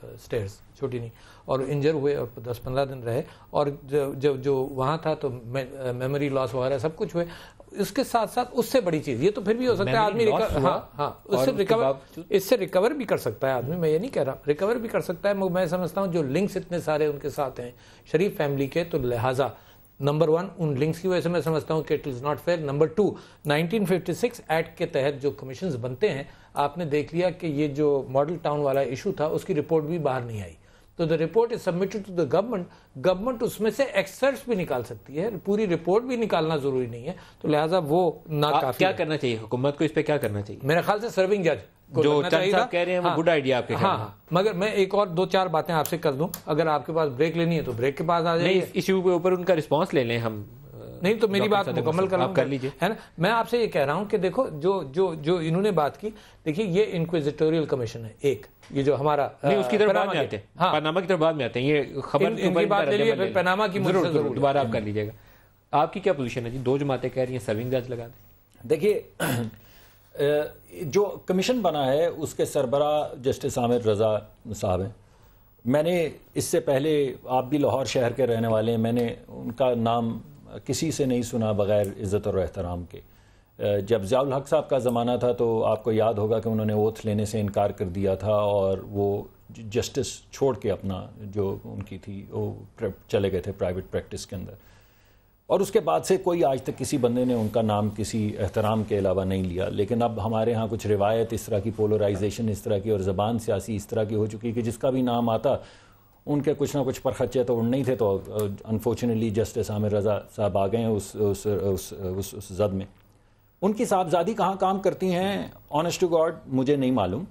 stairs, چھوٹی نہیں، اور انجر ہوئے اور 10-15 دن رہے. اور جو وہاں تھا تو میموری لاس وغیرہ سب کچھ ہوئے. اس کے ساتھ ساتھ اس سے بڑی چیز یہ تو پھر بھی ہو سکتا ہے آدمی اس سے ریکور بھی کر سکتا ہے آدمی. میں یہ نہیں کہہ رہا ریکور بھی کر سکتا ہے. میں سمجھتا ہوں جو لنکس اتنے سارے ان کے ساتھ ہیں شریف فیملی کے، تو لہٰذا نمبر 1 ان لنکس کی وجہ سے میں سمجھتا ہوں کہ it is not fair. Number 2 1956 act کے تحت جو کمیشنز بنتے ہیں، آپ نے دیکھ لیا کہ یہ جو ماڈل ٹاؤن والا ایشو تھا اس کی رپورٹ بھی باہر نہیں آئی. تو the report is submitted to the government اس میں سے ایکسٹرٹس بھی نکال سکتی ہے، پوری رپورٹ بھی نکالنا ضروری نہیں ہے. تو لہٰذا وہ ناکافی.
کیا کرنا چاہیے حکومت کو اس پہ؟ کیا کرنا چاہیے
میرے خیال سے سرونگ جج
جو صاحب کہہ رہے ہیں وہ گڈ آئیڈیا آپ کے.
ہاں مگر میں ایک اور 2-4 باتیں آپ سے کر دوں. اگر آپ کے پاس بریک لینی ہے تو بریک کے پاس آ جائیں.
اس ایشو کے اوپر ان کا رسپانس لے لیں ہم.
نہیں تو میری بات مکمل
کر لیجیے
ہے نا. میں آپ سے یہ کہہ رہا ہوں کہ دیکھو جو انہوں نے بات کی، دیکھیے یہ انکویزیٹوریل کمیشن ہے ایک، یہ جو ہمارا
اس کی طرف بعد میں آتے ہیں، پاناما کی طرف بعد میں آتے ہیں. یہ خبر
ان کی بات لے لیے، پھر پاناما کی
ضرور دوبارہ آپ کر لیجیے گا. آپ کی کیا پوزیشن ہے جی؟ 2 جماعتیں کہہ رہی ہیں سرونگ جج لگا دیں.
دیکھیے جو کمیشن بنا ہے اس کے سربراہ جسٹس عامر رضا صاحب ہیں. میں نے اس سے پہلے، آپ بھی لاہور شہر کے رہنے والے ہیں، میں نے ان کا نام کسی سے نہیں سنا بغیر عزت اور احترام کے. جب ضیاء الحق صاحب کا زمانہ تھا تو آپ کو یاد ہوگا کہ انہوں نے اوتھ لینے سے انکار کر دیا تھا، اور وہ جسٹس چھوڑ کے اپنا جو ان کی تھی وہ چلے گئے تھے پرائیویٹ پریکٹس کے اندر. اور اس کے بعد سے کوئی آج تک کسی بندے نے ان کا نام کسی احترام کے علاوہ نہیں لیا. لیکن اب ہمارے ہاں کچھ روایت اس طرح کی، پولرائزیشن اس طرح کی، اور زبان سیاسی اس طرح کی ہو چکی کہ جس کا بھی نام آتا ان کے کچھ نہ کچھ پر خچے تو اڑنے ہی تھے. تو انفارچونیٹلی جسٹس عامر رضا صاحب آ گئے ہیں اس زد میں. ان کی صاحبزادی کہاں کام کرتی ہیں آنیسٹ ٹو گاڈ مجھے نہیں معلوم،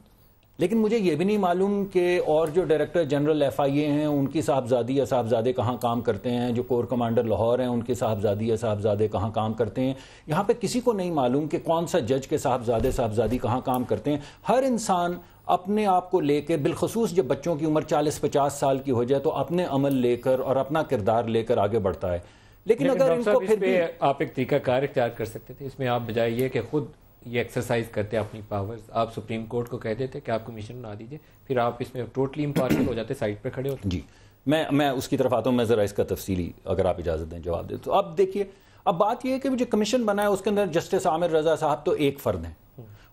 لیکن مجھے یہ بھی نہیں معلوم کہ اور جو ڈائریکٹر جنرل ایف آئی اے ہیں ان کی صاحبزادی یا صاحبزادے کہاں کام کرتے ہیں، جو کور کمانڈر لاہور ہیں ان کی صاحبزادی یا صاحبزادے کہاں کام کرتے ہیں. یہاں پہ کسی کو نہیں معلوم کہ کون سا جج کے صاحبزادے صاحبزادی کہاں کام کرتے ہیں. ہر انسان اپنے آپ کو لے کے، بالخصوص جب بچوں کی عمر 40-50 سال کی ہو جائے تو اپنے عمل لے کر اور اپنا کردار لے کر آگے بڑھتا ہے. لیکن اگر ان کو پھر بھی
آپ ایک طریقہ کار اختیار کر سکتے تھے، اس میں آپ بجائے یہ کہ خود یہ ایکسرسائز کرتے اپنی پاورز، آپ سپریم کورٹ کو کہہ دیتے کہ آپ کمیشن بنا دیجیے، پھر آپ اس میں ٹوٹلی امپارشل ہو جاتے، سائٹ پہ کھڑے ہوتے.
جی میں اس کی طرف آتا ہوں. میں ذرا اس کا تفصیلی اگر آپ اجازت دیں جواب دیں تو. اب دیکھیے، اب بات یہ ہے کہ جو کمیشن بنا ہے اس کے اندر جسٹس عامر رضا صاحب تو ایک فرد ہیں،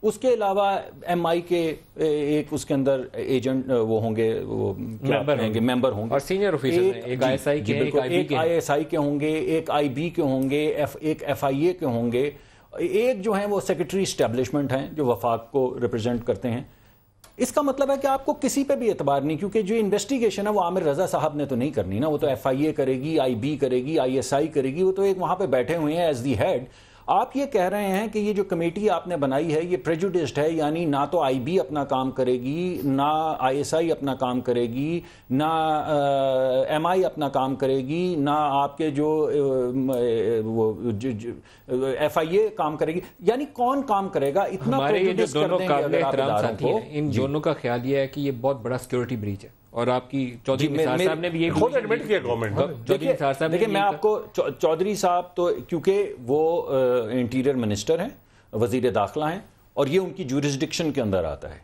اس کے علاوہ ایم آئی کے ایک اس کے اندر ایجنٹ وہ ہوں گے، وہ ممبر ہوں گے
اور سینئر آفیسر ہیں، ایک آئی ایس آئی کے،
ایک آئی ایس آئی کے ہوں گے، ایک آئی بی کے ہوں گے، ایک ایف آئی اے کے ہوں گے، ایک جو ہیں وہ سیکرٹری اسٹیبلشمنٹ ہیں جو وفاق کو ریپرزینٹ کرتے ہیں. اس کا مطلب ہے کہ آپ کو کسی پہ بھی اعتبار نہیں، کیونکہ جو انویسٹیگیشن ہے وہ عامر رضا صاحب نے تو نہیں کرنی نا، وہ تو ایف آئی اے کرے گی، آئی بی کرے گی، آئی ایس آئی کرے گی، وہ تو ایک وہاں پہ بیٹھے ہوئے ہیں ایز دی ہیڈ. آپ یہ کہہ رہے ہیں کہ یہ جو کمیٹی آپ نے بنائی ہے یہ پریجوڈسڈ ہے، یعنی نہ تو آئی بی اپنا کام کرے گی، نہ آئی ایس آئی اپنا کام کرے گی، نہ ایم آئی اپنا کام کرے گی، نہ آپ کے جو ایف آئی اے کام کرے گی. یعنی کون کام کرے گا؟ اتنا
ہمارے یہ جو دونوں قابل احترام ساتھی ہیں، ان دونوں کا خیال یہ ہے کہ یہ بہت بڑا سیکورٹی بریچ ہے، اور آپ کی چودھری نثار صاحب نے بھی یہ
خود ایڈمٹ کیا گورنمنٹ.
دیکھیں میں آپ کو چودھری صاحب تو کیونکہ وہ انٹیریئر منسٹر ہیں، وزیر داخلہ ہیں، اور یہ ان کی جورسڈکشن کے اندر آتا ہے،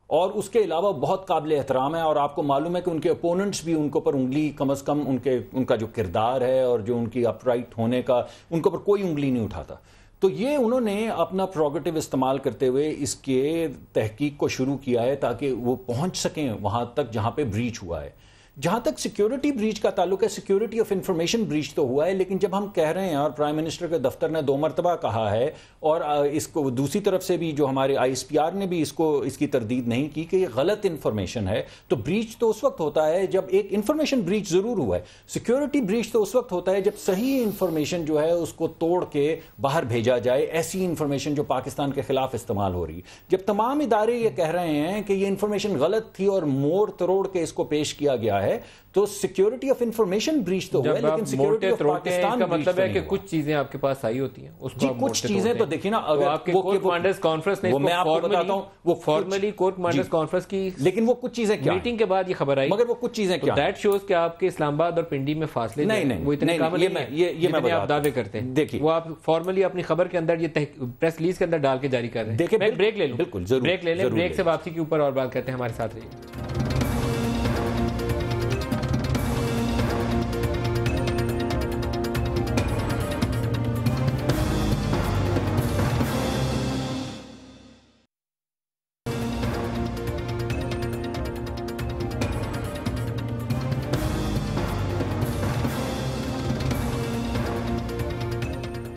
اور اس کے علاوہ بہت قابل احترام ہے. اور آپ کو معلوم ہے کہ ان کے اپوننٹس بھی ان کے اوپر انگلی، کم از کم ان کا جو کردار ہے اور جو ان کی اپ رائٹ ہونے کا، ان کے اوپر کوئی انگلی نہیں اٹھاتا. تو یہ انہوں نے اپنا پروگیٹو استعمال کرتے ہوئے اس کے تحقیق کو شروع کیا ہے تاکہ وہ پہنچ سکیں وہاں تک جہاں پہ بریچ ہوا ہے. جہاں تک سیکیورٹی بریچ کا تعلق ہے، سیکیورٹی آف انفارمیشن بریچ تو ہوا ہے، لیکن جب ہم کہہ رہے ہیں، اور پرائم منسٹر کے دفتر نے 2 مرتبہ کہا ہے، اور اس کو دوسری طرف سے بھی جو ہمارے آئی ایس پی آر نے بھی اس کی تردید نہیں کی کہ یہ غلط انفارمیشن ہے، تو بریچ تو اس وقت ہوتا ہے جب ایک انفارمیشن بریچ ضرور ہوا ہے. سیکیورٹی بریچ تو اس وقت ہوتا ہے جب صحیح انفارمیشن جو ہے اس کو توڑ کے باہر بھیجا جائے، ایسی انفارمیشن جو پاکستان کے خلاف استعمال ہو رہی ہے. جب تمام ادارے یہ کہہ رہے ہیں کہ یہ انفارمیشن غلط تھی اور موڑ تروڑ کے اس کو پیش کیا گیا ہے، تو سیکیورٹی آف انفارمیشن بریچ تو ہوا ہے، لیکن سیکیورٹی آف پاکستان
کا مطلب ہے کہ کچھ چیزیں آپ کے پاس آئی ہوتی ہیں، اس کو
کچھ چیزیں تو دیکھیں نا، اگر
آپ کے کورٹ کمانڈرز کانفرنس نے،
میں آپ کو بتاتا ہوں، وہ
فارملی کورٹ کمانڈرز کانفرنس کی،
لیکن وہ کچھ چیزیں کیا
میٹنگ کے بعد یہ خبر آئی،
مگر وہ کچھ چیزیں کیا
دیٹ شوز کہ آپ کے اسلام آباد اور پنڈی میں فاصلے
نہیں،
وہ اتنے کام نہیں ہیں جتنے آپ دعوے کرتے ہیں.
دیکھیے
وہ آپ فارملی اپنی خبر کے اندر یہ پریس ریلیز کے اندر ڈال کے جاری کر رہے ہیں.
دیکھیں
میں بریک لے لوں،
بالکل ضرور،
بریک لے لیں، بریک سے واپسی کے اوپر اور بات کرتے ہیں. ہمارے ساتھ رہیے.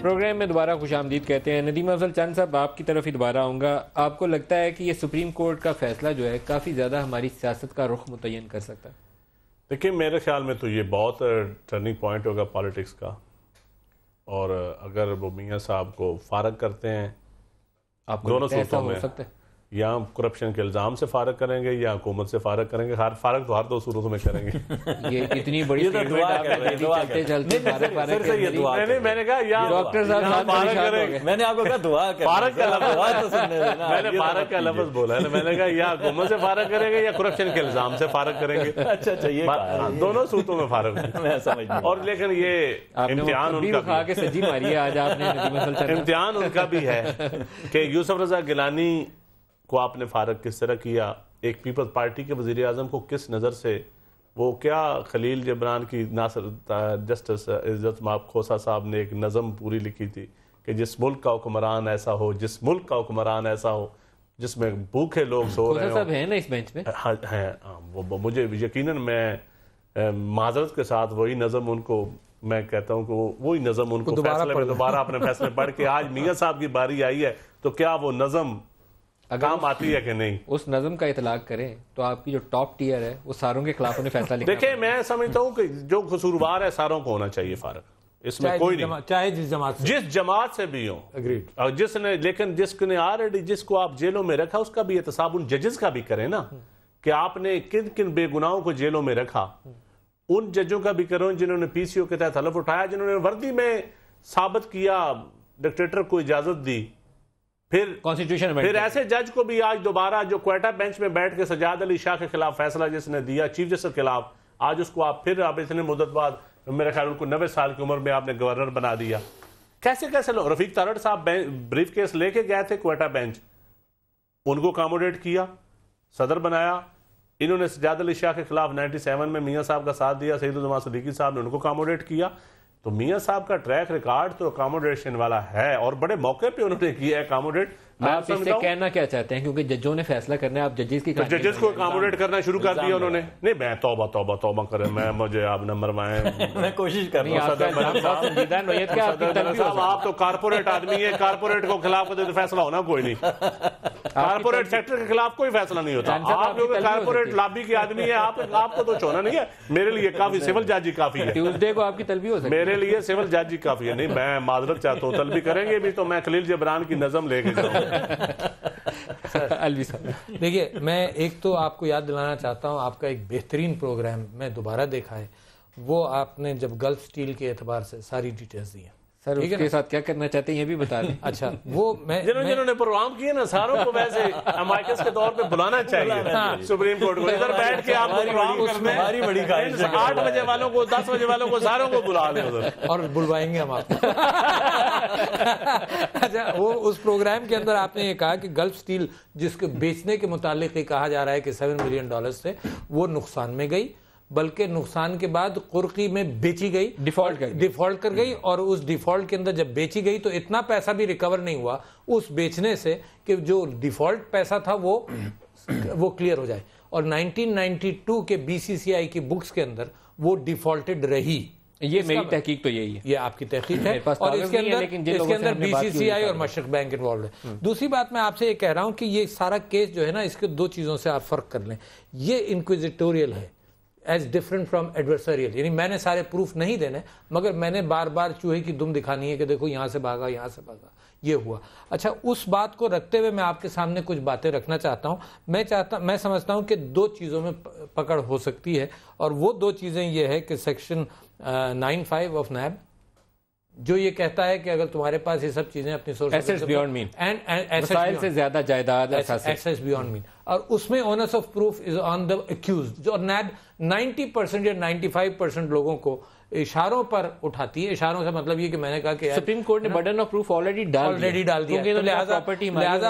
پروگرام میں دوبارہ خوش آمدید کہتے ہیں. ندیم افضل چند صاحب، آپ کی طرف ہی دوبارہ آؤں گا. آپ کو لگتا ہے کہ یہ سپریم کورٹ کا فیصلہ جو ہے کافی زیادہ ہماری سیاست کا رخ متعین کر سکتا ہے؟
دیکھیں میرے خیال میں تو یہ بہت ٹرننگ پوائنٹ ہوگا پالیٹکس کا، اور اگر وہ میاں صاحب کو فارغ کرتے ہیں
آپ کو
دونوں
ایسا
صورتوں
ہو
میں،
سکتا ہے
یا کرپشن کے الزام سے فارغ کریں گے یا حکومت سے فارغ کریں گے، فارغ تو ہر 2 صورتوں میں کریں گے.
یہ اتنی بڑی اسٹیٹمنٹ آپ نے دے دی چلتے چلتے
میں نے کہا یا
ڈاکٹر صاحب
فارغ کریں گے،
میں نے آپ کو کہا دعا کریں،
فارغ کا لفظ میں نے فارغ کا لفظ بولا ہے، میں نے کہا یا حکومت سے فارغ کریں گے یا کرپشن کے الزام سے فارغ کریں گے.
اچھا یہ
دونوں صورتوں میں فارغ
میں سمجھ.
اور لیکن یہ امتحان ان کا
کھا کے سجی ماری ہے آج آپ نے.
امتحان ان کا بھی ہے کہ یوسف رضا گیلانی کو آپ نے فارغ کس طرح کیا، ایک پیپلز پارٹی کے وزیر اعظم کو کس نظر سے، وہ کیا خلیل جبران کی ناصر جسٹس عزت مآب کھوسا صاحب نے ایک نظم پوری لکھی تھی کہ جس ملک کا حکمران ایسا ہو، جس ملک کا حکمران ایسا ہو جس میں بھوکے لوگ سو رہے
صاحب ہیں نا اس بینچ میں،
ہیں وہ مجھے یقیناً میں معذرت کے ساتھ وہی نظم ان کو میں کہتا ہوں کہ وہی نظم ان کو فیصلے میں دوبارہ اپنے فیصلے پڑھ کے آج میاں صاحب کی باری آئی ہے تو کیا وہ نظم کام آتی ہے کہ نہیں.
اس نظم کا اطلاق کریں تو آپ کی جو ٹاپ ٹیئر ہے وہ ساروں کے خلاف انہیں فیصلہ لکھنا.
دیکھیں میں سمجھتا ہوں کہ جو قصوروار ہے ساروں کو ہونا چاہیے فارغ. اس میں کوئی نہیں,
چاہے جس جماعت سے
بھی ہو,
Agreed.
جس نے, لیکن جس نے آلریڈی جس کو آپ جیلوں میں رکھا اس کا بھی احتساب ان ججز کا بھی کریں نا, کہ آپ نے کن کن بے گناہوں کو جیلوں میں رکھا, ان ججوں کا بھی کرو جنہوں نے پی سی او کے تحت حلف اٹھایا, جنہوں نے وردی میں ثابت کیا, ڈکٹیٹر کو اجازت دی, پھر ایسے جج کو بھی آج دوبارہ جو کوئٹہ بینچ میں بیٹھ کے سجاد علی شاہ کے خلاف فیصلہ جس نے دیا چیف جسٹس کے خلاف, آج اس کو آپ اتنے مدت بعد, میرے خیال ان کو 90 سال کی عمر میں آپ نے گورنر بنا دیا. کیسے لوگ, رفیق تارڑ صاحب بریف کیس لے کے گئے تھے کوئٹہ بینچ, ان کو اکاموڈیٹ کیا, صدر بنایا, انہوں نے سجاد علی شاہ کے خلاف 97 میں میاں صاحب کا ساتھ دیا, سعید الزمان صدیقی صاحب نے ان کو اکاموڈیٹ کیا. تو میاں صاحب کا ٹریک ریکارڈ تو اکاموڈیشن والا ہے, اور بڑے موقع پہ انہوں نے کیا ہے اکاموڈیٹ.
آپ اس سے کہنا کیا چاہتے ہیں, کیونکہ ججوں نے فیصلہ کرنا ہے, آپ
ججز کو اکاموڈیٹ کرنا شروع کر دیا انہوں نے. نہیں میں توبہ کریں, میں مجھے آپ نہ مروائیں,
میں کوشش کر رہا
ہوں. آپ تو کارپوریٹ آدمی ہیں, کارپوریٹ کو خلاف تو فیصلہ ہونا کوئی نہیں, کارپوریٹ سیکٹر کے خلاف کوئی فیصلہ نہیں ہوتا. آپ جو کارپوریٹ لابی کے آدمی ہیں, آپ کو تو چھونا نہیں ہے. میرے لیے کافی سول جج ہی کافی ہے,
ٹیوزڈے کو آپ کی طلبی ہو سکتی ہے,
میرے لیے سول جج ہی کافی ہے. نہیں میں معذرت چاہتا ہوں, طلبی کریں گے بھی تو میں خلیل جبران کی نظم لے کے جاؤں.
الوی صاحب
دیکھیے, میں ایک تو آپ کو یاد دلانا چاہتا ہوں, آپ کا ایک بہترین پروگرام میں دوبارہ دیکھا ہے, وہ آپ نے جب گلف سٹیل کے اعتبار سے ساری ڈیٹیلز دی ہیں.
سر اس کے ساتھ کیا کرنا چاہتے ہیں یہ بھی بتا دیں.
اچھا وہ میں
جنہوں نے پروگرام کیے نا, ساروں کو ویسے امائکس کے طور پہ بلانا چاہیے سپریم کورٹ کو, ادھر بیٹھ کے آپ پروگرام کرنے,
ہماری بڑی خواہش ہے
8 بجے والوں کو, 10 بجے والوں کو, ساروں کو بلا لیں ادھر,
اور بلوائیں گے ہم آپ کو. اچھا وہ اس پروگرام کے اندر آپ نے یہ کہا کہ گلف سٹیل جس کو بیچنے کے متعلق یہ کہا جا رہا ہے کہ $7 ملین سے وہ نقصان میں گئی, بلکہ نقصان کے بعد قرقی میں بیچی گئی, ڈیفالٹ کر گئی, اور اس ڈیفالٹ کے اندر جب بیچی گئی تو اتنا پیسہ بھی ریکور نہیں ہوا اس بیچنے سے کہ جو ڈیفالٹ پیسہ تھا وہ کلیئر ہو جائے. اور 1992 کے BCCI کی بکس کے اندر وہ ڈیفالٹڈ رہی.
یہ میری تحقیق تو یہی ہے,
یہ آپ کی تحقیق ہے, اور اس کے اندر BCCI اور مشرق بینک انوالوڈ ہے. دوسری بات میں آپ سے یہ کہہ رہا ہوں کہ یہ سارا کیس جو ہے نا, اس کے 2 چیزوں سے آپ فرق کر لیں. یہ انکویزیٹوریل ہے ایز ڈفرنٹ فرام ایڈورسریل, یعنی میں نے سارے پروف نہیں دینے, مگر میں نے بار بار چوہے کی دم دکھانی ہے کہ دیکھو یہاں سے بھاگا, یہاں سے بھاگا, یہ ہوا. اچھا اس بات کو رکھتے ہوئے میں آپ کے سامنے کچھ باتیں رکھنا چاہتا ہوں. میں سمجھتا ہوں کہ 2 چیزوں میں پکڑ ہو سکتی ہے, اور وہ 2 چیزیں یہ ہے کہ سیکشن 95 آف نیب جو یہ کہتا ہے کہ اگر تمہارے پاس یہ سب چیزیں اپنی سورس
ایسیٹس بیونڈ مین, وسائل سے زیادہ جائیداد,
ایسیٹس بیونڈ مین, اور اس میں owners of proof is on the accused, جو نیب 90% یا 95% لوگوں کو اشاروں پر اٹھاتی ہے. اشاروں سے مطلب یہ کہ میں نے کہا کہ
سپریم کورٹ نے برڈن آف پروف آلریڈی ڈال دیا,
لہذا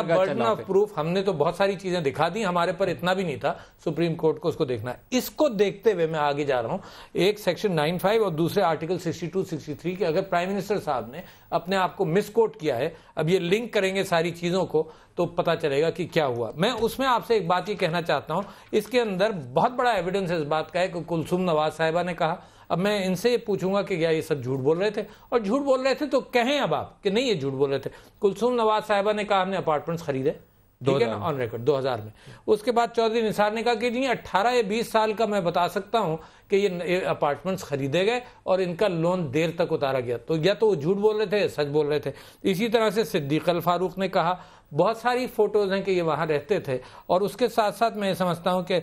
برڈن آف پروف ہم نے تو بہت ساری چیزیں دکھا دی, ہمارے پر اتنا بھی نہیں تھا, سپریم کورٹ کو اس کو دیکھنا ہے. اس کو دیکھتے ہوئے میں آگے جا رہا ہوں, ایک سیکشن 95 اور دوسرے آرٹیکل 62-63 کہ اگر پرائم منسٹر صاحب نے اپنے آپ کو مس کوٹ کیا ہے, اب یہ لنک کریں گے ساری چیزوں کو تو پتا چلے گا کہ کیا ہوا. میں اس میں آپ سے ایک بات یہ کہنا چاہتا ہوں, اس کے اندر بہت بڑا ایویڈنس اس بات کا ہے کہ کلثوم نواز صاحبہ نے کہا. اب میں ان سے یہ پوچھوں گا کہ کیا یہ سب جھوٹ بول رہے تھے, اور جھوٹ بول رہے تھے تو کہیں اب آپ کہ نہیں یہ جھوٹ بول رہے تھے. کلثوم نواز صاحبہ نے کہا ہم نے اپارٹمنٹس خریدے, ٹھیک ہے نا, آن ریکارڈ 2000 میں. اس کے بعد چودھری نثار نے کہا کہ نہیں 18 یا 20 سال کا میں بتا سکتا ہوں کہ یہ اپارٹمنٹس خریدے گئے اور ان کا لون دیر تک اتارا گیا. تو یا تو وہ جھوٹ بول رہے تھے, سچ بول رہے تھے. اسی طرح سے صدیق الفاروق نے کہا, بہت ساری فوٹوز ہیں کہ یہ وہاں رہتے تھے. اور اس کے ساتھ ساتھ میں سمجھتا ہوں کہ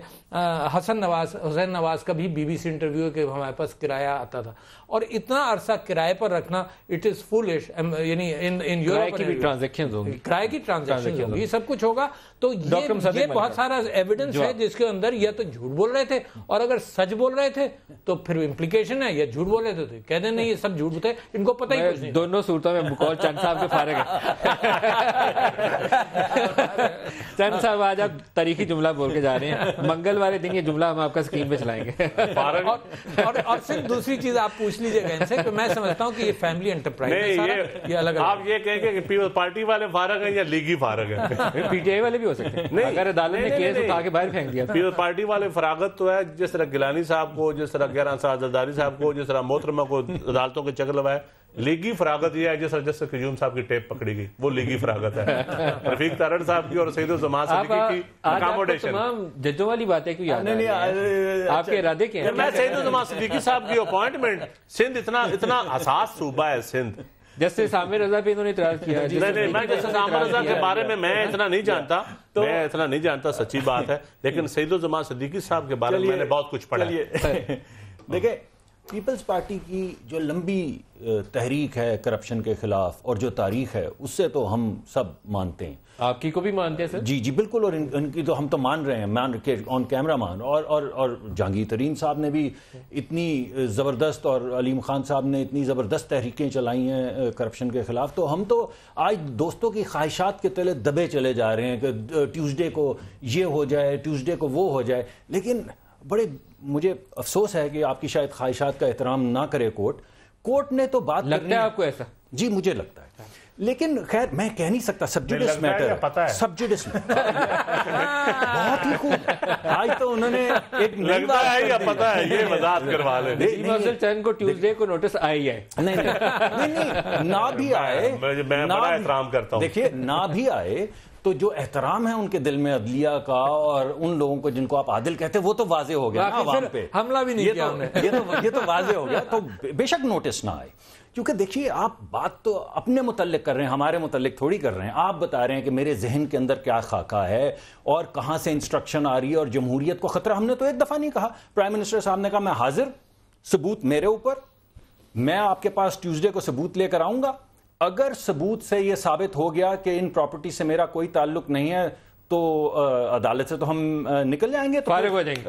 حسین نواز کا بھی BBC انٹرویو کہ ہمارے پاس کرایہ آتا تھا, اور اتنا عرصہ کرائے پر رکھنا اٹ از فولش, یعنی ان یورپ کی
ٹرانزیکشنز ہوں گی,
کرائے کی ٹرانزیکشن ہوگی, یہ سب کچھ ہوگا. تو یہ بہت سارا ایویڈنس ہے جس کے اندر یا تو جھوٹ بول رہے تھے, اور اگر سچ بول رہے تھے تو پھر امپلیکیشن ہے, یا جھوٹ بول رہے تھے کہہ دیں نہیں یہ سب جھوٹ تھے, ان کو پتہ ہی کچھ نہیں.
دونوں صورتوں میں بقول چند صاحب کے فارغ ہے. چند صاحب آج آپ تاریخی جملہ بول کے جا رہے ہیں, منگل والے دن یہ جملہ ہم آپ کا اسکرین پہ چلائیں گے.
اور پھر دوسری چیز آپ پوچھ لیجیے گا ان سے کہ میں سمجھتا ہوں کہ یہ فیملی انٹرپرائز ہے, یہ الگ.
آپ یہ کہیں گے کہ پیپلز پارٹی والے فارغ ہیں یا لیگی فارغ ہیں؟
PTI والے بھی ہو سکتے ہیں, اگر عدالت نے کیس اٹھا کے باہر پھینک دیا.
پیپلز پارٹی والے فراغت تو ہے, جس طرح گیلانی صاحب کو, جس طرح گیران صاحب زرداری صاحب کو, جس طرح محترمہ کو عدالتوں کے چکر لگائے, لیگی فراغت یہ ہے جس جس سے قیوم صاحب کی ٹیپ پکڑی گئی وہ لیگی فراغت ہے. رفیق تارڑ صاحب کی اور سعید الزمان صدیقی کی اکاموڈیشن.
تمام ججوں والی باتیں کیوں یاد نہیں؟ آپ کے ارادے کیا ہیں؟
میں سعید الزمان صدیقی صاحب کی اپوائنٹمنٹ، سندھ اتنا حساس صوبہ ہے سندھ.
جسٹس عامر رضا پہ انہوں نے اعتراض کیا.
نہیں میں جسٹس عامر رضا کے بارے میں اتنا نہیں جانتا، سچی بات ہے، لیکن سعید الزمان صدیقی صاحب کے بارے میں نے بہت کچھ پڑھا.
دیکھیں پیپلز پارٹی کی جو لمبی تحریک ہے کرپشن کے خلاف اور جو تاریخ ہے اس سے تو ہم سب مانتے ہیں.
آپ کی کو بھی مانتے ہیں سر؟
جی بالکل، اور ان کی تو ہم تو مان رہے ہیں آن کیمرہ مان. اور جہانگیر ترین صاحب نے بھی اتنی زبردست اور علیم خان صاحب نے اتنی زبردست تحریکیں چلائی ہیں کرپشن کے خلاف. تو ہم تو آج دوستوں کی خواہشات کے تلے دبے چلے جا رہے ہیں کہ ٹیوزڈے کو یہ ہو جائے، ٹیوزڈے کو وہ ہو جائے. لیکن بڑے مجھے افسوس ہے کہ آپ کی شاید خواہشات کا احترام نہ کرے کورٹ نے تو بات
لگتا ہے آپ کو ایسا؟
جی مجھے لگتا ہے، لیکن خیر میں کہہ نہیں سکتا. سبجوڈس میٹر سبجوڈس بہت ہی خوب. آج تو انہوں نے ایک
لگتا ہے یا پتہ ہے یہ وضاحت کروا لیں.
افضل چند کو ٹیوزڈے کو نوٹس آئی ہے.
نہیں نہ بھی آئے،
میں بڑا احترام کرتا ہوں.
دیکھیے نہ بھی آئے تو جو احترام ہے ان کے دل میں عدلیہ کا اور ان لوگوں کو جن کو آپ عادل کہتے ہیں وہ تو واضح ہو گیا نا عوام پہ.
حملہ بھی نہیں کیا ہم نے.
یہ تو واضح ہو گیا. تو بے شک نوٹس نہ آئے، کیونکہ دیکھیے آپ بات تو اپنے متعلق کر رہے ہیں، ہمارے متعلق تھوڑی کر رہے ہیں. آپ بتا رہے ہیں کہ میرے ذہن کے اندر کیا خاکہ ہے اور کہاں سے انسٹرکشن آ رہی ہے اور جمہوریت کو خطرہ. ہم نے تو ایک دفعہ نہیں کہا. پرائم منسٹر صاحب نے کہا میں حاضر، ثبوت میرے اوپر، میں آپ کے پاس ٹیوزڈے کو ثبوت لے کر آؤں گا. اگر ثبوت سے یہ ثابت ہو گیا کہ ان پراپرٹی سے میرا کوئی تعلق نہیں ہے تو عدالت سے تو ہم نکل جائیں گے،
فارغ ہو جائیں گے.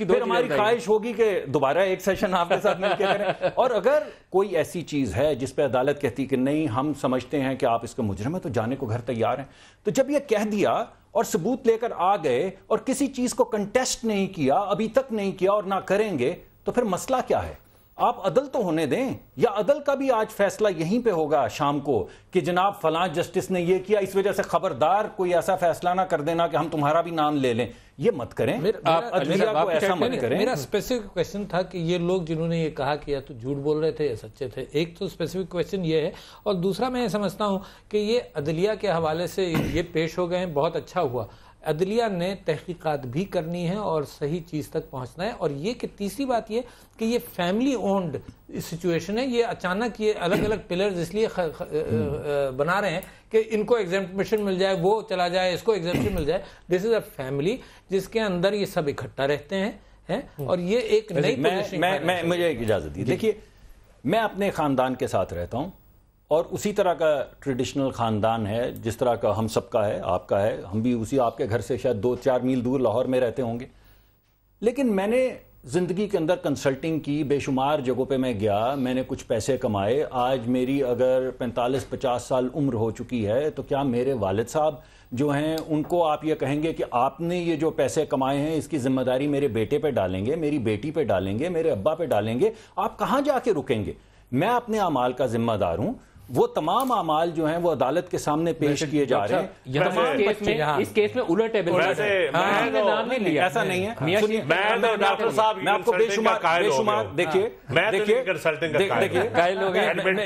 پھر ہماری خواہش ہوگی کہ دوبارہ ایک سیشن آپ کے ساتھ مل کے کریں. اور اگر کوئی ایسی چیز ہے جس پہ عدالت کہتی کہ نہیں ہم سمجھتے ہیں کہ آپ اس کا مجرم ہے تو جانے کو گھر تیار ہیں. تو جب یہ کہہ دیا اور ثبوت لے کر آ گئے اور کسی چیز کو کنٹیسٹ نہیں کیا، ابھی تک نہیں کیا اور نہ کریں گے، تو پھر مسئلہ کیا ہے؟ آپ عدل تو ہونے دیں، یا عدل کا بھی آج فیصلہ یہیں پہ ہوگا شام کو کہ جناب فلاں جسٹس نے یہ کیا، اس وجہ سے خبردار کوئی ایسا فیصلہ نہ کر دینا کہ ہم تمہارا بھی نام لے لیں. یہ مت کریں، آپ عدلیہ کو ایسا مت کریں.
میرا اسپیسیفک کویشچن تھا کہ یہ لوگ جنہوں نے یہ کہا کہ یا تو جھوٹ بول رہے تھے یا سچے تھے. ایک تو اسپیسیفک کویشچن یہ ہے، اور دوسرا میں یہ سمجھتا ہوں کہ یہ عدلیہ کے حوالے سے یہ پیش ہو گئے ہیں، بہت اچھا ہوا. عدلیہ نے تحقیقات بھی کرنی ہے اور صحیح چیز تک پہنچنا ہے. اور یہ کہ تیسری بات یہ کہ یہ فیملی اونڈ سچویشن ہے. یہ اچانک یہ الگ الگ پلرز اس لیے بنا رہے ہیں کہ ان کو ایگزیمپشن مل جائے، وہ چلا جائے، اس کو ایگزیمپشن مل جائے. دس از اے فیملی جس کے اندر یہ سب اکٹھا رہتے ہیں اور یہ ایک نئی پوزیشن.
مجھے ایک اجازت دی. دیکھیے میں اپنے خاندان کے ساتھ رہتا ہوں اور اسی طرح کا ٹریڈیشنل خاندان ہے جس طرح کا ہم سب کا ہے، آپ کا ہے. ہم بھی اسی آپ کے گھر سے شاید 2-4 میل دور لاہور میں رہتے ہوں گے. لیکن میں نے زندگی کے اندر کنسلٹنگ کی، بے شمار جگہوں پہ میں گیا، میں نے کچھ پیسے کمائے. آج میری اگر 45-50 سال عمر ہو چکی ہے تو کیا میرے والد صاحب جو ہیں ان کو آپ یہ کہیں گے کہ آپ نے یہ جو پیسے کمائے ہیں اس کی ذمہ داری میرے بیٹے پہ ڈالیں گے، میری بیٹی پہ ڈالیں گے، میرے ابا پہ ڈالیں گے؟ آپ کہاں جا کے رکیں گے؟ میں اپنے اعمال کا ذمہ دار ہوں. وہ تمام اعمال جو ہیں وہ عدالت کے سامنے پیش کیے جا رہے ہیں.
اس کیس میں الٹ ہے،
ایسا نہیں ہے. میں آپ کو بے شمار دیکھیے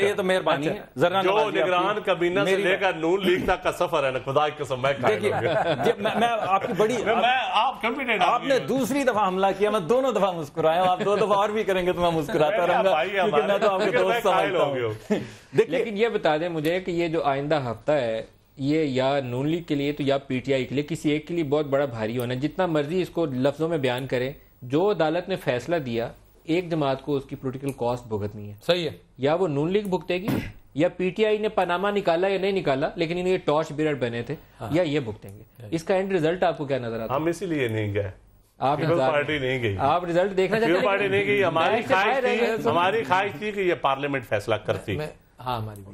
یہ تو مہربانی ہے ذرا
جو نگران کابینہ سے لے کر نون لیگ تک کا سفر ہے نا، خدا کی قسم
میں آپ کی بڑی آپ نے دوسری دفعہ حملہ کیا، میں دونوں دفعہ مسکرایا ہوں. آپ 2 دفعہ اور بھی کریں گے تو میں مسکراتا رہوں گا کیونکہ میں تو آپ کے دوست سمجھتا ہوں.
لیکن یہ بتا دیں مجھے کہ یہ جو آئندہ ہفتہ ہے یہ یا نون لیگ کے لیے تو یا پی ٹی آئی کے لیے، کسی ایک کے لیے بہت بڑا بھاری ہونا ہے. جتنا مرضی اس کو لفظوں میں بیان کریں، جو عدالت نے فیصلہ دیا ایک جماعت کو اس کی پولیٹیکل کاسٹ بھگتنی ہے.
صحیح ہے.
یا وہ نون لیگ بھگتے گی، یا پی ٹی آئی نے پاناما نکالا یا نہیں نکالا لیکن انہیں یہ ٹارچ بیرر بنے تھے، یا یہ بھگتیں گے. اس کا اینڈ ریزلٹ آپ کو کیا نظر آتا ہے؟
ہم اسی لیے نہیں گئے،
آپ
پارٹی نہیں گئی،
آپ ریزلٹ دیکھنا چاہتے ہیں؟
پارٹی نہیں گئی. ہماری خواہش تھی کہ یہ پارلیمنٹ فیصلہ کرتی.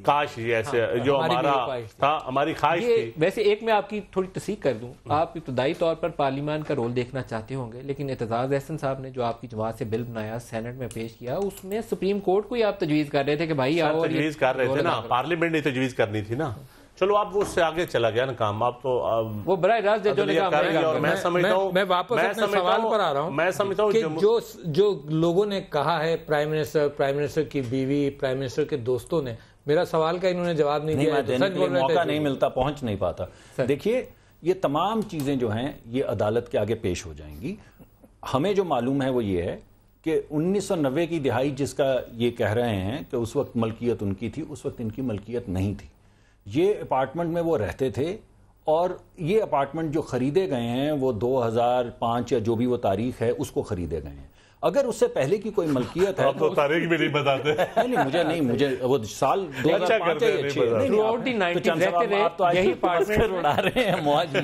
کاش یہ ایسے جو ہمارا تھا، ہماری خواہش تھی.
ویسے ایک میں آپ کی تھوڑی تصحیح کر دوں، آپ ابتدائی طور پر پارلیمان کا رول دیکھنا چاہتے ہوں گے، لیکن اعتزاز احسن صاحب نے جو آپ کی جماعت سے بل بنایا، سینٹ میں پیش کیا، اس میں سپریم کورٹ کو ہی آپ تجویز کر رہے تھے کہ بھائی آؤ.
تجویز کر رہے تھے نا، پارلیمنٹ نے تجویز کرنی تھی نا. چلو اب وہ اس سے آگے چلا گیا نا کام، اب تو
وہ براہ راست ججوں نے کہا
کریں گے. اور میں سمجھتا ہوں،
میں واپس اپنے سوال پر آ رہا ہوں،
میں سمجھتا ہوں
کہ جو لوگوں نے کہا ہے پرائم منسٹر کی بیوی، پرائم منسٹر کے دوستوں نے، میرا سوال کا انہوں نے جواب نہیں دیا،
موقع نہیں ملتا، پہنچ نہیں پاتا. دیکھیے یہ تمام چیزیں جو ہیں یہ عدالت کے آگے پیش ہو جائیں گی. ہمیں جو معلوم ہے وہ یہ ہے کہ 1990 کی دہائی جس کا یہ کہہ رہے ہیں کہ اس وقت ملکیت ان کی تھی، اس وقت ان کی ملکیت نہیں تھی. یہ اپارٹمنٹ میں وہ رہتے تھے، اور یہ اپارٹمنٹ جو خریدے گئے ہیں وہ 2005 یا جو بھی وہ تاریخ ہے اس کو خریدے گئے ہیں. اگر اس سے پہلے کی کوئی ملکیت ہے
آپ تو تاریخ بھی نہیں بتاتے.
نہیں مجھے وہ سال 2005 اڑا رہے ہیں، موج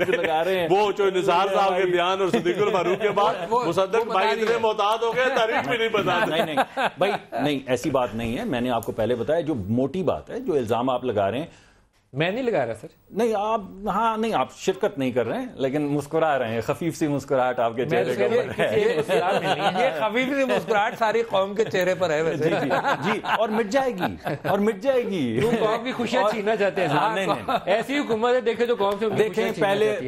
لگا رہے ہیں.
وہ جو نثار صاحب کے بیان اور صدیق الفاروق کے بعد مصدق بھائی اتنے محتاط ہو گئے تاریخ بھی نہیں بتاتے.
نہیں بھائی نہیں، ایسی بات نہیں ہے. میں نے آپ کو پہلے بتایا جو موٹی بات ہے، جو الزام آپ لگا رہے ہیں.
میں نہیں لگا رہا سر.
نہیں آپ، ہاں نہیں آپ شرکت نہیں کر رہے ہیں لیکن مسکرا رہے ہیں، خفیف سی مسکراہٹ آپ کے چہرے کے اوپر ہے.
یہ خفیف سی مسکراہٹ ساری قوم کے چہرے پر ہے ویسے.
جی اور مٹ جائے گی، اور مٹ جائے گی.
قوم کی خوشیاں چھیننا چاہتے ہیں. ایسی حکومت ہے دیکھے جو قوم سے
دیکھیں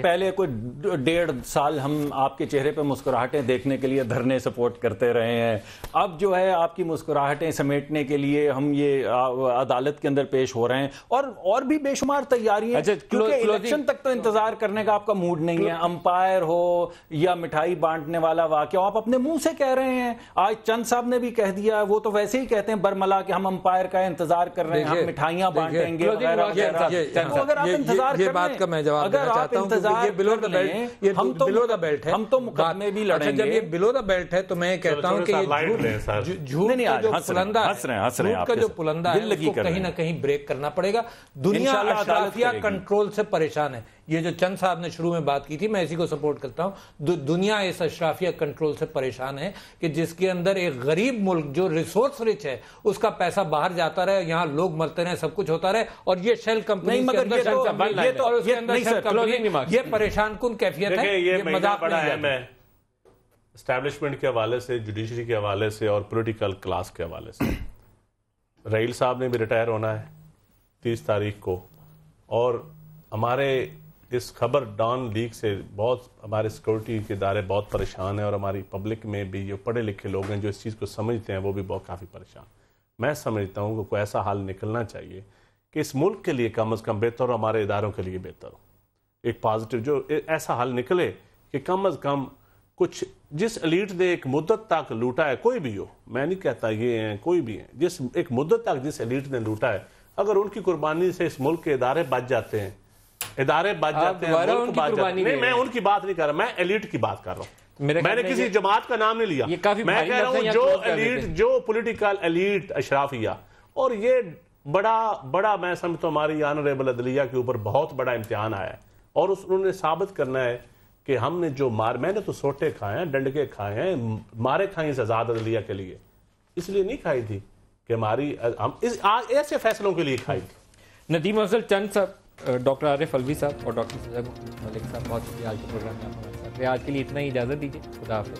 پہلے کوئی 1.5 سال ہم آپ کے چہرے پہ مسکراہٹیں دیکھنے کے لیے دھرنے سپورٹ کرتے رہے ہیں. اب جو ہے آپ کی مسکراہٹیں سمیٹنے کے لیے ہم یہ عدالت کے اندر پیش ہو رہے ہیں، اور بھی بے شمار تیاری ہے. کیونکہ الیکشن تک تو انتظار کرنے کا آپ کا موڈ نہیں ہے. امپائر ہو یا مٹھائی بانٹنے والا واقعہ آپ اپنے منہ سے کہہ رہے ہیں. آج چند صاحب نے بھی کہہ دیا، وہ تو ویسے ہی کہتے ہیں برملا کہ ہم امپائر کا انتظار کر رہے ہیں، ہم مٹھائیاں بانٹیں گے وغیرہ وغیرہ. اگر آپ انتظار
یہ بات کا میں جواب دینا چاہتا ہوں کہ یہ بلو دا بیلٹ، یہ بلو دا بیلٹ ہے.
ہم تو مقدمے بھی لڑیں گے.
جب یہ بلو دا بیلٹ ہے تو میں کہتا ہوں کہ جھوٹ کا جو پلندہ ہے اس کو کہیں نہ کہیں بریک کرنا پڑے گا. دنیا اشرافیہ کنٹرول سے پریشان ہے. یہ جو چند صاحب نے شروع میں بات کی تھی، میں اسی کو سپورٹ کرتا ہوں. دنیا اس اشرافیہ کنٹرول سے پریشان ہے کہ جس کے اندر ایک غریب ملک جو ریسورس رچ ہے اس کا پیسہ باہر جاتا رہے، یہاں لوگ مرتے رہے، سب کچھ ہوتا رہے، اور یہ شیل کمپنی یہ پریشان کن کیفیت ہے.
یہ مذاق بڑا اہم ہے اسٹیبلشمنٹ کے حوالے سے، جوڈیشری کے حوالے سے اور پولیٹیکل کلاس کے حوالے سے. رحیل صاحب نے بھی ریٹائر ہونا ہے 30 تاریخ کو، اور ہمارے اس خبر ڈان لیک سے بہت ہمارے سیکورٹی کے ادارے بہت پریشان ہیں، اور ہماری پبلک میں بھی جو پڑھے لکھے لوگ ہیں جو اس چیز کو سمجھتے ہیں وہ بھی بہت کافی پریشان. میں سمجھتا ہوں کہ کوئی ایسا حال نکلنا چاہیے کہ اس ملک کے لیے کم از کم بہتر ہو، ہمارے اداروں کے لیے بہتر ہو. ایک پازیٹیو جو ایسا حال نکلے کہ کم از کم کچھ جس ایلیٹ نے ایک مدت تک لوٹا ہے، کوئی بھی ہو، میں نہیں کہتا یہ ہیں، کوئی بھی ہیں، جس ایک مدت تک جس ایلیٹ نے لوٹا ہے، اگر ان کی قربانی سے اس ملک کے ادارے بچ جاتے ہیں، نہیں میں ان کی بات نہیں کر رہا، میں ایلیٹ کی بات کر رہا ہوں. میں نے کسی جماعت کا نام نہیں لیا، میں کہہ رہا ہوں جو ایلیٹ، جو پولیٹیکل ایلیٹ اشرافیہ، اور یہ بڑا میں سمجھتا ہوں ہماری آنریبل عدلیہ کے اوپر بہت بڑا امتحان آیا ہے، اور انہوں نے ثابت کرنا ہے کہ ہم نے جو میں نے تو سوٹے کھائے ہیں، ڈنڈکے کھائے ہیں، مارے کھائیں اس آزاد عدلیہ کے لیے، اس لیے نہیں کھائی تھی کہ ہم ایسے فیصلوں کے لیے کھائی تھی.
ندیم افضل چند صاحب، ڈاکٹر عارف الوی صاحب اور ڈاکٹر سجاد ملک صاحب، بہت شکریہ آج کے پروگرام میں آپ ہمارے ساتھ. آج کے لیے اتنا ہی اجازت دیجیے. خدا حافظ.